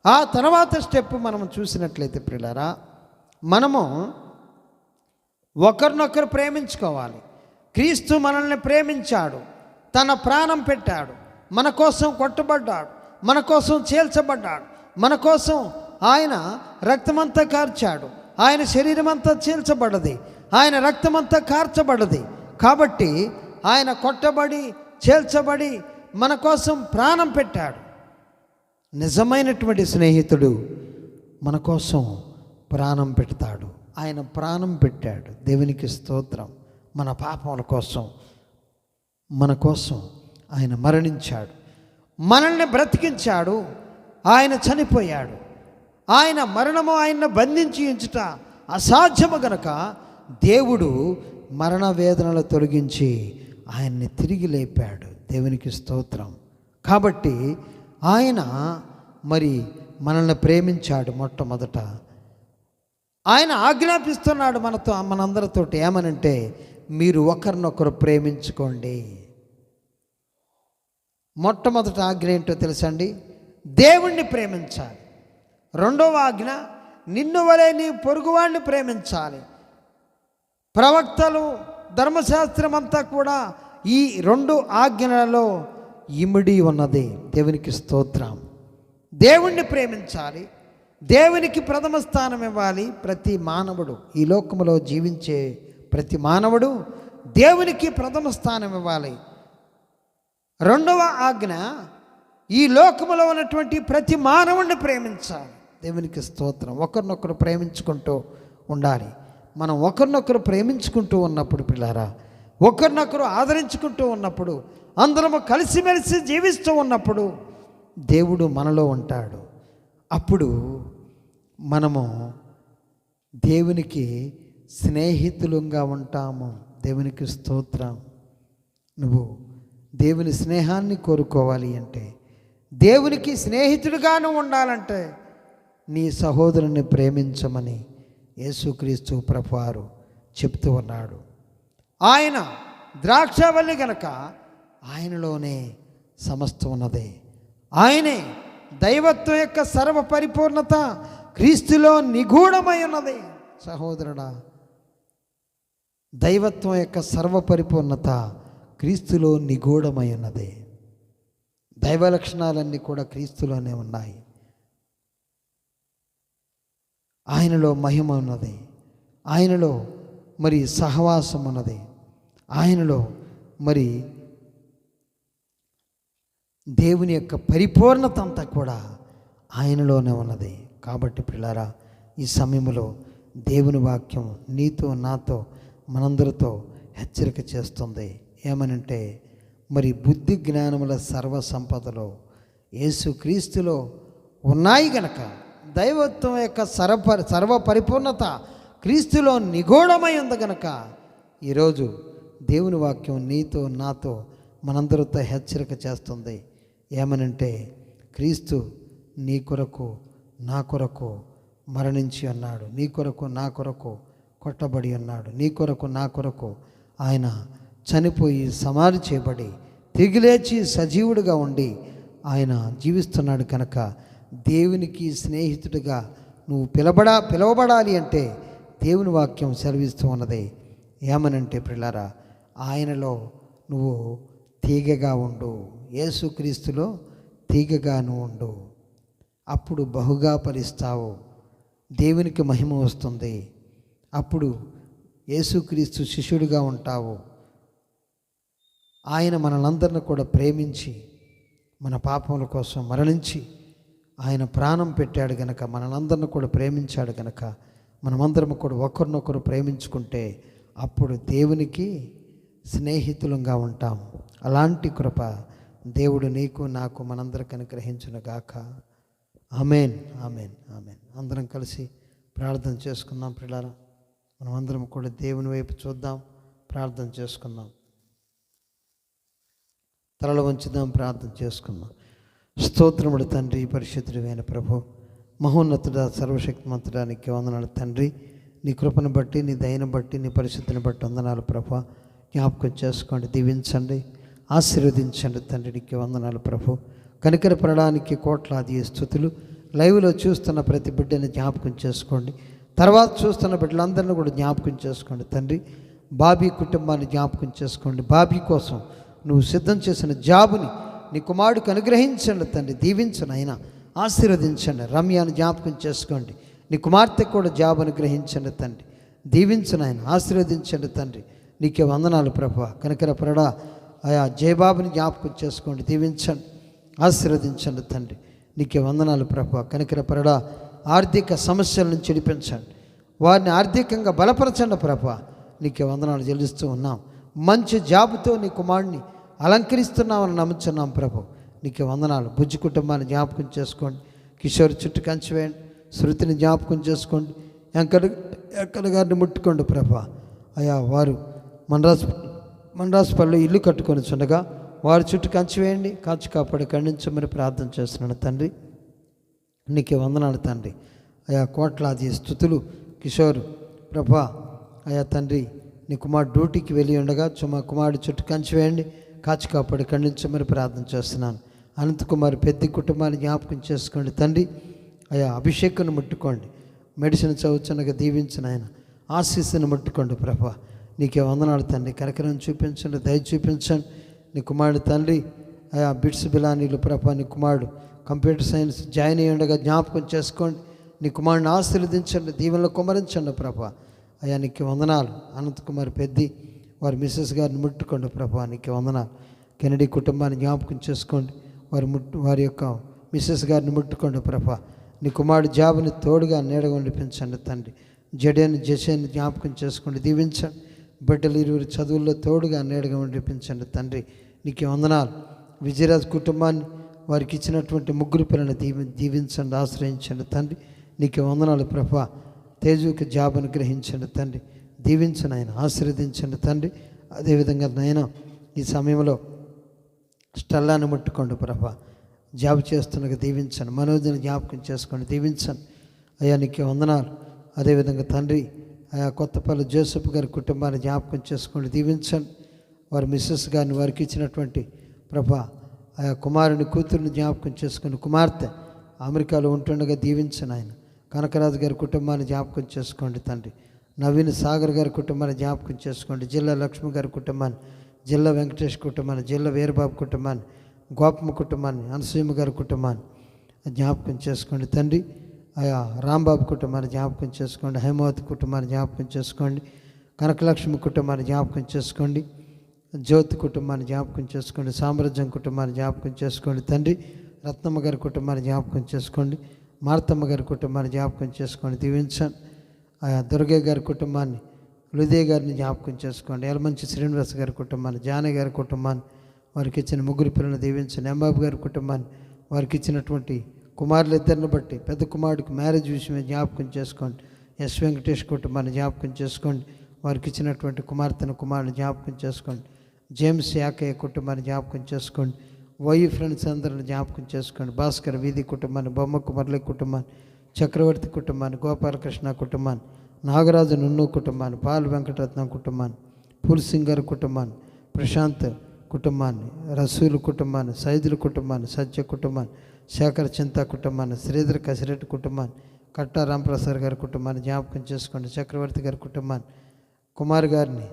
ఆ తర్వాత స్టెప్ మనం చూసినట్లయితే ప్రియులారా, మనము ఒకరినొకరు ప్రేమించుకోవాలి. క్రీస్తు మనల్ని ప్రేమించాడు, తన ప్రాణం పెట్టాడు, మన కోసం కొట్టబడ్డాడు, మన కోసం చీల్చబడ్డాడు, మన కోసం ఆయన రక్తమంతా కార్చాడు, ఆయన శరీరం అంతా చీల్చబడ్డది, ఆయన రక్తమంతా కార్చబడ్డది. కాబట్టి ఆయన కొట్టబడి చీల్చబడి మన కోసం ప్రాణం పెట్టాడు. నిజమైనటువంటి స్నేహితుడు మన కోసం ప్రాణం పెడతాడు. ఆయన ప్రాణం పెట్టాడు. దేవునికి స్తోత్రం. మన పాపముల కోసం మన కోసం ఆయన మరణించాడు, మనల్ని బ్రతికించాడు. ఆయన చనిపోయాడు. ఆయన మరణము ఆయన్ని బంధించి ఉంచుట, అసాధ్యము గనక దేవుడు మరణ వేదనలు తొలగించి ఆయన్ని తిరిగి లేపాడు. దేవునికి స్తోత్రం. కాబట్టి ఆయన మరి మనల్ని ప్రేమించాడు. మొట్టమొదట ఆయన ఆజ్ఞాపిస్తున్నాడు మనందరితోటి ఏమనంటే, మీరు ఒకరినొకరు ప్రేమించుకోండి. మొట్టమొదట ఆజ్ఞ ఏంటో తెలుసండి? దేవుణ్ణి ప్రేమించాలి. రెండవ ఆజ్ఞ, నిన్ను వలె నీ పొరుగువాడిని ప్రేమించాలి. ప్రవక్తలు, ధర్మశాస్త్రం అంతా కూడా ఈ రెండు ఆజ్ఞలలో ఇమిడి ఉన్నది. దేవునికి స్తోత్రం. దేవుణ్ణి ప్రేమించాలి, దేవునికి ప్రథమ స్థానం ఇవ్వాలి. ప్రతి మానవుడు, ఈ లోకములో జీవించే ప్రతి మానవుడు దేవునికి ప్రథమ స్థానం ఇవ్వాలి. రెండవ ఆజ్ఞ, ఈ లోకములో ఉన్నటువంటి ప్రతి మానవుడిని ప్రేమించాలి. దేవునికి స్తోత్రం. ఒకరినొకరు ప్రేమించుకుంటూ ఉండాలి. మనం ఒకరినొకరు ప్రేమించుకుంటూ ఉన్నప్పుడు పిల్లారా, ఒకరినొకరు ఆదరించుకుంటూ ఉన్నప్పుడు, అందరము కలిసిమెలిసి జీవిస్తూ ఉన్నప్పుడు దేవుడు మనలో ఉంటాడు. అప్పుడు మనము దేవునికి స్నేహితులుగా ఉంటాము. దేవునికి స్తోత్రం. నువ్వు దేవుని స్నేహాన్ని కోరుకోవాలి అంటే, దేవునికి స్నేహితుడిగాను ఉండాలంటే నీ సహోదరుని ప్రేమించమని యేసుక్రీస్తు ప్రభువారు చెప్తూ ఉన్నాడు. ఆయన ద్రాక్షవల్లి గనక ఆయనలోనే సమస్తం ఉన్నది. ఆయనే దైవత్వం యొక్క సర్వ పరిపూర్ణత క్రీస్తులో నిగూఢమై ఉన్నది. సహోదరుడా, దైవత్వం యొక్క సర్వ పరిపూర్ణత క్రీస్తులో నిగూఢమై ఉన్నది. దైవ లక్షణాలన్నీ కూడా క్రీస్తులోనే ఉన్నాయి. ఆయనలో మహిమ ఉన్నది, ఆయనలో మరి సహవాసం ఉన్నది, ఆయనలో మరి దేవుని యొక్క పరిపూర్ణత అంతా కూడా ఆయనలోనే ఉన్నది. కాబట్టి పిల్లారా, ఈ సమయంలో దేవుని వాక్యం నీతో నాతో మనందరితో హెచ్చరిక చేస్తుంది. ఏమనంటే, మరి బుద్ధి జ్ఞానముల సర్వ సంపదలో యేసుక్రీస్తులో ఉన్నాయి గనక, దైవత్వం యొక్క సర్వ పరిపూర్ణత క్రీస్తులో నిగూఢమై ఉంది గనక, ఈరోజు దేవుని వాక్యం నీతో నాతో మనందరితో హెచ్చరిక చేస్తుంది. ఏమనంటే, క్రీస్తు నీ కొరకు నా కొరకు మరణించి ఉన్నాడు, నీ కొరకు నా కొరకు కొట్టబడి ఉన్నాడు, నీ కొరకు నా కొరకు ఆయన చనిపోయి సమాధి చేయబడి తిరిగి లేచి సజీవుడిగా ఉండి ఆయన జీవిస్తున్నాడు. కనుక దేవునికి స్నేహితుడిగా నువ్వు పిలవబడాలి అంటే దేవుని వాక్యం సెలవిస్తూ ఉన్నది. ఏమనంటే ప్రియులారా, ఆయనలో నువ్వు తీగగా ఉండు, యేసుక్రీస్తులో తీగగా నువ్వు ఉండు. అప్పుడు బహుగా ఫలిస్తావు, దేవునికి మహిమ వస్తుంది. అప్పుడు యేసుక్రీస్తు శిష్యుడిగా ఉంటావు. ఆయన మనలందరిని కూడా ప్రేమించి మన పాపముల కోసం మరణించి ఆయన ప్రాణం పెట్టాడు గనక, మనలందరిని కూడా ప్రేమించాడు గనక, మనమందరం కూడా ఒకరినొకరు ప్రేమించుకుంటే అప్పుడు దేవునికి స్నేహితులంగా ఉంటాం. అలాంటి కృప దేవుడు నీకు నాకు మనందరికి అనుగ్రహించునుగాక. ఆమేన్, ఆమేన్, ఆమేన్. అందరం కలిసి ప్రార్థన చేసుకుందాం. ప్రియులారా, మనమందరం కూడా దేవుని వైపు చూద్దాం, ప్రార్థన చేసుకుందాం. తలలు వంచుదాం, ప్రార్థన చేసుకుందాం. స్తోత్రముడు తండ్రి, పరిశుద్ధుడైన ప్రభు, మహోన్నతుడా, సర్వశక్తిమంతుడా, నీకు వందనాలు తండ్రి. నీ కృపను బట్టి, నీ దయను బట్టి, నీ పరిశుద్ధిని బట్టి వందనాలు ప్రభు. జ్ఞాపకం చేసుకోండి, దీవించండి, ఆశీర్వదించండి తండ్రి. నీకు వందనాలు ప్రభు. కనికరపడడానికి కోట్లాది స్తుతులు. లైవ్లో చూస్తున్న ప్రతి బిడ్డని జ్ఞాపకం చేసుకోండి. తర్వాత చూస్తున్న బిడ్డలందరినీ కూడా జ్ఞాపకం చేసుకోండి తండ్రి. బాబీ కుటుంబాన్ని జ్ఞాపకం చేసుకోండి. బాబీ కోసం నువ్వు సిద్ధం చేసిన జాబుని నీ కుమారుడికి అనుగ్రహించండి తండ్రి. దీవించను ఆయన, ఆశీర్వదించండి. రమ్యాన్ని జ్ఞాపకం చేసుకోండి. నీ కుమార్తెకు కూడా జాబ్ అనుగ్రహించండి తండ్రి. దీవించను ఆయన, ఆశీర్వదించండి తండ్రి. నీకే వందనాలు ప్రభు. కనికరపరడా ఆయా జయబాబుని జ్ఞాపకం చేసుకోండి, దీవించండి, ఆశీర్వదించండి తండ్రి. నీకే వందనాలు ప్రభు. కనికరపరడా ఆర్థిక సమస్యల నుంచి విడిపించండి, వారిని ఆర్థికంగా బలపరచండి ప్రభు. నీకే వందనాలు చెల్లిస్తూ ఉన్నాం. మంచి జాబుతో నీ కుమారుడిని అలంకరిస్తున్నామని నమ్ముచున్నాం ప్రభు. నీకే వందనాలు. బుజ్జి కుటుంబాన్ని జ్ఞాపకం చేసుకోండి. కిషోర్ చుట్టూ కంచి వేయండి. శృతిని జ్ఞాపకం చేసుకోండి. ఎక్కడ గారిని ముట్టుకోండి ప్రభా. అయా వారు మండ్రాసుపల్లిలో ఇల్లు కట్టుకొని చుండగా వారి చుట్టూ కంచి వేయండి, కాచి కాపాడి ఖండించమని ప్రార్థన చేస్తున్నాను తండ్రి. నీకే వందనాలు తండ్రి. అయా కోట్లాది స్తుతులు కిషోర్ ప్రభా. అయా తండ్రి, నీ కుమారుడు డ్యూటీకి వెళ్ళి ఉండగా కుమారుడు చుట్టూ కంచి వేయండి, కాచి కాపాడి ఖండించమని ప్రార్థన చేస్తున్నాను. అనంతకుమార్ పెద్ద కుటుంబాన్ని జ్ఞాపకం చేసుకోండి తండ్రి. అయా అభిషేకాన్ని ముట్టుకోండి, మెడిసిన్ చదువుచున్నగా దీవించిన ఆయన ఆశీస్సును ముట్టుకోండి ప్రభా. నీకే వందనాలు తండ్రి. కరకరం చూపించండి, దయ చూపించండి. నీ కుమారుడు తండ్రి అయా బిట్స్ బిలానీలు ప్రభా. నీ కుమారుడు కంప్యూటర్ సైన్స్ జాయిన్ అయ్యి ఉండగా జ్ఞాపకం చేసుకోండి. నీ కుమారుడిని ఆశీర్వదించండి, దీవెనలో కుమరించండి ప్రభా. అయా నీకు వందనాలు. అనంతకుమార్ పెద్ది వారి మిస్సెస్ గారిని ముట్టుకోండి ప్రభా. నీకు వందనాలు. కెనడీ కుటుంబాన్ని జ్ఞాపకం చేసుకోండి, వారి యొక్క మిస్సెస్ గారిని ముట్టుకోండి ప్రభా. నీ కుమారుడు జాబుని తోడుగా నీడగా నడిపించండి తండ్రి. జసేని జ్ఞాపకం చేసుకోండి, దీవించండి. బిడ్డలు ఇరువురు చదువుల్లో తోడుగా నీడగా నడిపించండి తండ్రి. నీకు వందనాలు. విజయరాజ్ కుటుంబాన్ని వారికి ఇచ్చినటువంటి ముగ్గురు పిల్లల్ని దీవించండి, ఆశ్రయించండి తండ్రి. నీకు వందనాలు ప్రభా. తేజుకి జాబ్ అనుగ్రహించండి తండ్రి. దీవించండి ఆయన, ఆశీర్వదించండి తండ్రి. అదేవిధంగా నాయన ఈ సమయంలో స్టెల్లాన్ని ముట్టుకోండి ప్రభా. జాబ్ చేస్తున్నగా దీవించండి. మనోజ్ని జ్ఞాపకం చేసుకోండి, దీవించండి. అయ్యా నీకు వందనాలు. అదేవిధంగా తండ్రి ఆయా కొత్తపల్లి జోసెఫ్ గారి కుటుంబాన్ని జ్ఞాపకం చేసుకోండి, దీవించండి. వారి మిస్సెస్ గారిని వారికి ఇచ్చినటువంటి ప్రభా ఆయా కుమారుని కూతురుని జ్ఞాపకం చేసుకుని కుమార్తె అమెరికాలో ఉంటుండగా దీవించండి ఆయన. కనకరాజు గారి కుటుంబాన్ని జ్ఞాపకం చేసుకోండి తండ్రి. నవీన్ సాగర్ గారి కుటుంబాన్ని జ్ఞాపకం చేసుకోండి. జిల్లా లక్ష్మి గారి కుటుంబాన్ని, జిల్లా వెంకటేష్ కుటుంబాన్ని, జిల్లా వీరబాబు కుటుంబాన్ని, గోపమ్మ కుటుంబాన్ని, అనసూయమ్మ గారి కుటుంబాన్ని జ్ఞాపకం చేసుకోండి తండ్రి. ఆయా రాంబాబు కుటుంబాన్ని జ్ఞాపకం చేసుకోండి. హేమావతి కుటుంబాన్ని జ్ఞాపకం చేసుకోండి. కనకలక్ష్మి కుటుంబాన్ని జ్ఞాపకం చేసుకోండి. జ్యోతి కుటుంబాన్ని జ్ఞాపకం చేసుకోండి. సామ్రాజ్యం కుటుంబాన్ని జ్ఞాపకం చేసుకోండి తండ్రి. రత్నమ్మ గారి కుటుంబాన్ని జ్ఞాపకం చేసుకోండి. మార్తమ్మ గారి కుటుంబాన్ని జ్ఞాపకం చేసుకోండి, దీవించండి. ఆయా దుర్గయ్య గారి కుటుంబాన్ని, హృదయ గారిని జ్ఞాపకం చేసుకోండి. ఎలమంచి శ్రీనివాస్ గారి కుటుంబాన్ని, జానయ్య గారి కుటుంబాన్ని వారికి ఇచ్చిన ముగ్గురు పిల్లలను దీవించండి. ఎంబాబు గారి కుటుంబాన్ని వారికి ఇచ్చినటువంటి కుమారులు ఇద్దరిని బట్టి పెద్ద కుమారుడికి మ్యారేజ్ విషయమే జ్ఞాపకం చేసుకోండి. ఎస్ వెంకటేష్ కుటుంబాన్ని జ్ఞాపకం చేసుకోండి. వారికి ఇచ్చినటువంటి కుమారుని జ్ఞాపకం చేసుకోండి. జేమ్స్ యాకయ్య కుటుంబాన్ని జ్ఞాపకం చేసుకోండి. ఫ్రెండ్స్ అందరిని జ్ఞాపకం చేసుకోండి. భాస్కర్ వీధి కుటుంబాన్ని, బొమ్మకు మురళి కుటుంబాన్ని, చక్రవర్తి కుటుంబాన్ని, గోపాలకృష్ణ కుటుంబాన్ని, నాగరాజు నున్ను కుటుంబాన్ని, పాల్ వెంకటరత్నం కుటుంబాన్ని, పూల్ సింగర్ కుటుంబాన్ని, ప్రశాంత్ కుటుంబాన్ని, రసూలు కుటుంబాన్ని, సైదుల కుటుంబాన్ని, సత్య కుటుంబాన్ని, శేఖర్ చింత కుటుంబాన్ని, శ్రీధర్ కసిరెడ్డి కుటుంబాన్ని, కట్టా రాంప్రసాద్ గారి కుటుంబాన్ని జ్ఞాపకం చేసుకోండి. చక్రవర్తి గారి కుటుంబాన్ని, కుమార్ గారిని,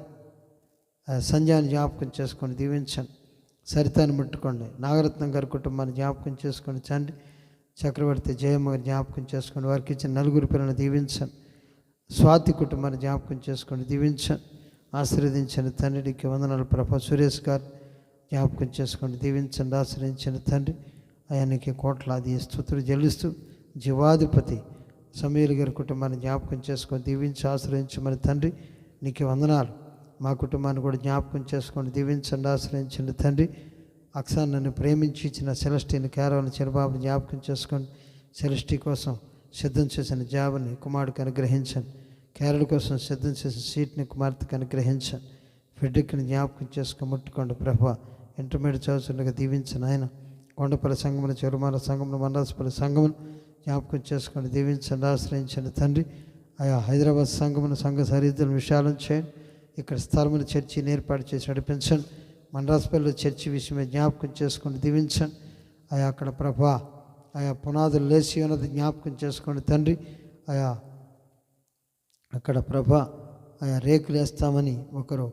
సంజయాన్ని జ్ఞాపకం చేసుకోండి, దీవించండి. సరితాన్ని ముట్టుకోండి. నాగరత్నం గారి కుటుంబాన్ని జ్ఞాపకం చేసుకోండి తండ్రి. చక్రవర్తి జయమ్మ గారి జ్ఞాపకం చేసుకోండి. వారికి ఇచ్చిన నలుగురు పిల్లలను దీవించండి. స్వాతి కుటుంబాన్ని జ్ఞాపకం చేసుకోండి, దీవించండి, ఆశీర్వదించండి తండ్రి. నీకు వందనాలు ప్రభా. సురేష్ గారు జ్ఞాపకం చేసుకోండి, దీవించండి, ఆశ్రయించండి తండ్రి. ఆయనకి కోట్లాది స్తుతులు చెల్లిస్తూ జీవాధిపతి సమీర్ గారి కుటుంబాన్ని జ్ఞాపకం చేసుకొని దీవించి ఆశ్రయించమని తండ్రి. నీకు వందనాలు. మా కుటుంబాన్ని కూడా జ్ఞాపకం చేసుకోండి, దీవించండి, ఆశ్రయించండి తండ్రి. అక్సాన్ నన్ను ప్రేమించి ఇచ్చిన సెలస్టీని కేరళ చిరబాబుని జ్ఞాపకం చేసుకోండి. సెలస్టీ కోసం సిద్ధం చేసిన జాబ్ని కుమారుడికి అనుగ్రహించండి. కేరళ కోసం సిద్ధం చేసిన సీట్ని కుమార్తెకి అనుగ్రహించండి. ఫెడ్రిక్ని జ్ఞాపకం చేసుకొని ముట్టుకోండి ప్రభా. ఇంటర్మీడియట్ చదువుతుండగా దీవించిన ఆయన. కొండపల్లి సంఘమును, చెరుమాల సంఘమును, మండలపల్లి సంఘమును జ్ఞాపకం చేసుకోండి, దీవించండి, ఆశ్రయించండి తండ్రి. ఆయా హైదరాబాద్ సంఘమును, సంఘ సరిహద్దులను విశాలం చేయండి. ఇక్కడ స్థలమును చర్చిని ఏర్పాటు చేసి నడిపించండి. మండ్రాసుపల్లిలో చర్చి విషయమే జ్ఞాపకం చేసుకోండి, దీవించండి. ఆయా అక్కడ ప్రభా ఆయా పునాదులు లేచి ఉన్నది జ్ఞాపకం చేసుకోండి తండ్రి. ఆయా అక్కడ ప్రభా ఆయా రేకులు వేస్తామని ఒకరు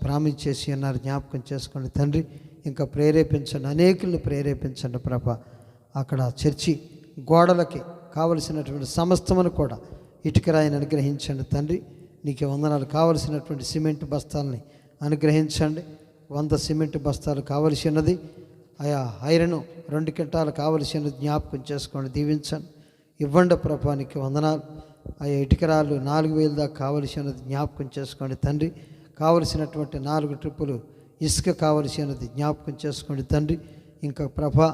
ప్రామిస్ చేసి అన్నారు, జ్ఞాపకం చేసుకోండి తండ్రి. ఇంకా ప్రేరేపించండి, అనేకుల్ని ప్రేరేపించండి ప్రభా. అక్కడ చర్చి గోడలకి కావలసినటువంటి సమస్తమును కూడా ఇటుక రాయిని అనుగ్రహించండి తండ్రి. నీకు వందనాలు. కావలసినటువంటి సిమెంట్ బస్తాలని అనుగ్రహించండి. 100 సిమెంట్ బస్తాలు కావలసినది. ఆయా ఐరను 2 కింటాలు కావలసినది జ్ఞాపకం చేసుకోండి, దీవించండి. ఇవ్వండి ప్రభా. నీకు వందనాలు. ఆయా ఇటుకరాళ్ళు 4000 దాకా కావలసినది జ్ఞాపకం చేసుకోండి తండ్రి. కావలసినటువంటి 4 ట్రిప్పులు ఇసుక కావలసినది జ్ఞాపకం చేసుకోండి తండ్రి. ఇంకా ప్రభా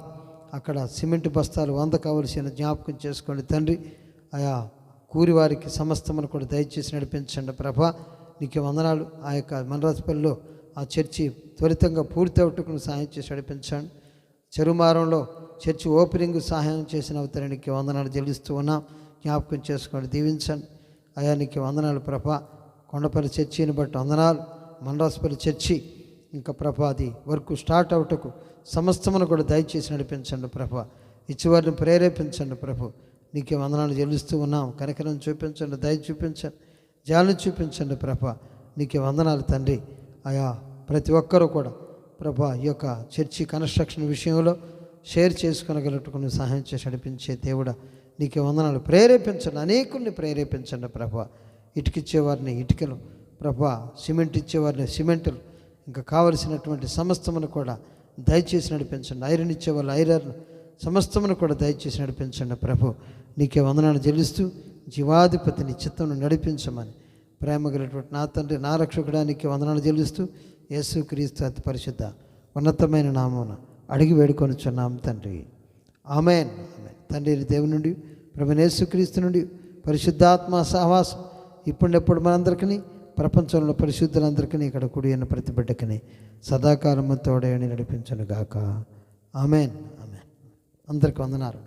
అక్కడ సిమెంట్ బస్తాలు 100 కావలసిన జ్ఞాపకం చేసుకోండి తండ్రి. ఆయా కూరి వారికి సమస్తమును కూడా దయచేసి నడిపించండి ప్రభా. నీకు వందనాలు. ఆ యొక్క మనరాజపల్లిలో ఆ చర్చి త్వరితంగా పూర్తి అవుటకు సహాయం చేసి నడిపించండి. చెరుమారంలో చర్చి ఓపెనింగ్ సహాయం చేసిన అవతరానికి వందనాలు చెల్లిస్తూ ఉన్నాం. జ్ఞాపకం చేసుకోండి, దీవించండి అయా. నీకు వందనాలు ప్రభా. కొండపల్లి చర్చిని బట్టి వందనాలు. మనరాజపల్లి చర్చి ఇంకా ప్రభా అది వర్క్ స్టార్ట్ అవుటకు సమస్తమును కూడా దయచేసి నడిపించండి ప్రభా. ఇచ్చివారిని ప్రేరేపించండి ప్రభు. నీకే వందనాలు చెల్లిస్తూ ఉన్నాం. కనికరం చూపించండి, దయ చూపించండి, జాలిని చూపించండి ప్రభా. నీకే వందనాలు తండ్రి. ఆయా ప్రతి ఒక్కరూ కూడా ప్రభా ఈ యొక్క చర్చి కన్స్ట్రక్షన్ విషయంలో షేర్ చేసుకొనగలట్టుకుని సహాయం చేసి నడిపించే దేవుడా నీకే వందనాలు. ప్రేరేపించండి, అనేకుల్ని ప్రేరేపించండి ప్రభా. ఇటుకిచ్చేవారిని ఇటుకలు ప్రభా, సిమెంట్ ఇచ్చేవారిని సిమెంటులు, ఇంకా కావలసినటువంటి సమస్తమును కూడా దయచేసి నడిపించండి. ఐరన్ ఇచ్చేవాళ్ళు ఐరన్ సమస్తమును కూడా దయచేసి నడిపించండి ప్రభు. నీకే వందనాలు చెల్లిస్తూ జీవాధిపతిని చిత్తమును నడిపించమని ప్రేమ కలిగినటువంటి నా తండ్రి, నా రక్షకుడా నీకే వందనాలు చెల్లిస్తూ యేసుక్రీస్తు అతి పరిశుద్ధ ఉన్నతమైన నామమున అడిగి వేడుకొనుచున్నాం తండ్రి. ఆమేన్. ఆమేన్. తండ్రి దేవుని నుండి, ప్రభువైన యేసుక్రీస్తు నుండి పరిశుద్ధాత్మ సహవాసం ఇప్పుడెప్పుడు మనందరికీ, ప్రపంచంలో పరిశుద్ధులందరికీ, ఇక్కడ కూడి ఉన్న ప్రతి బిడ్డకిని సదాకాలము తోడేని నడిపించను గాక. ఆమేన్. ఆమేన్. అందరికి వందనాలు.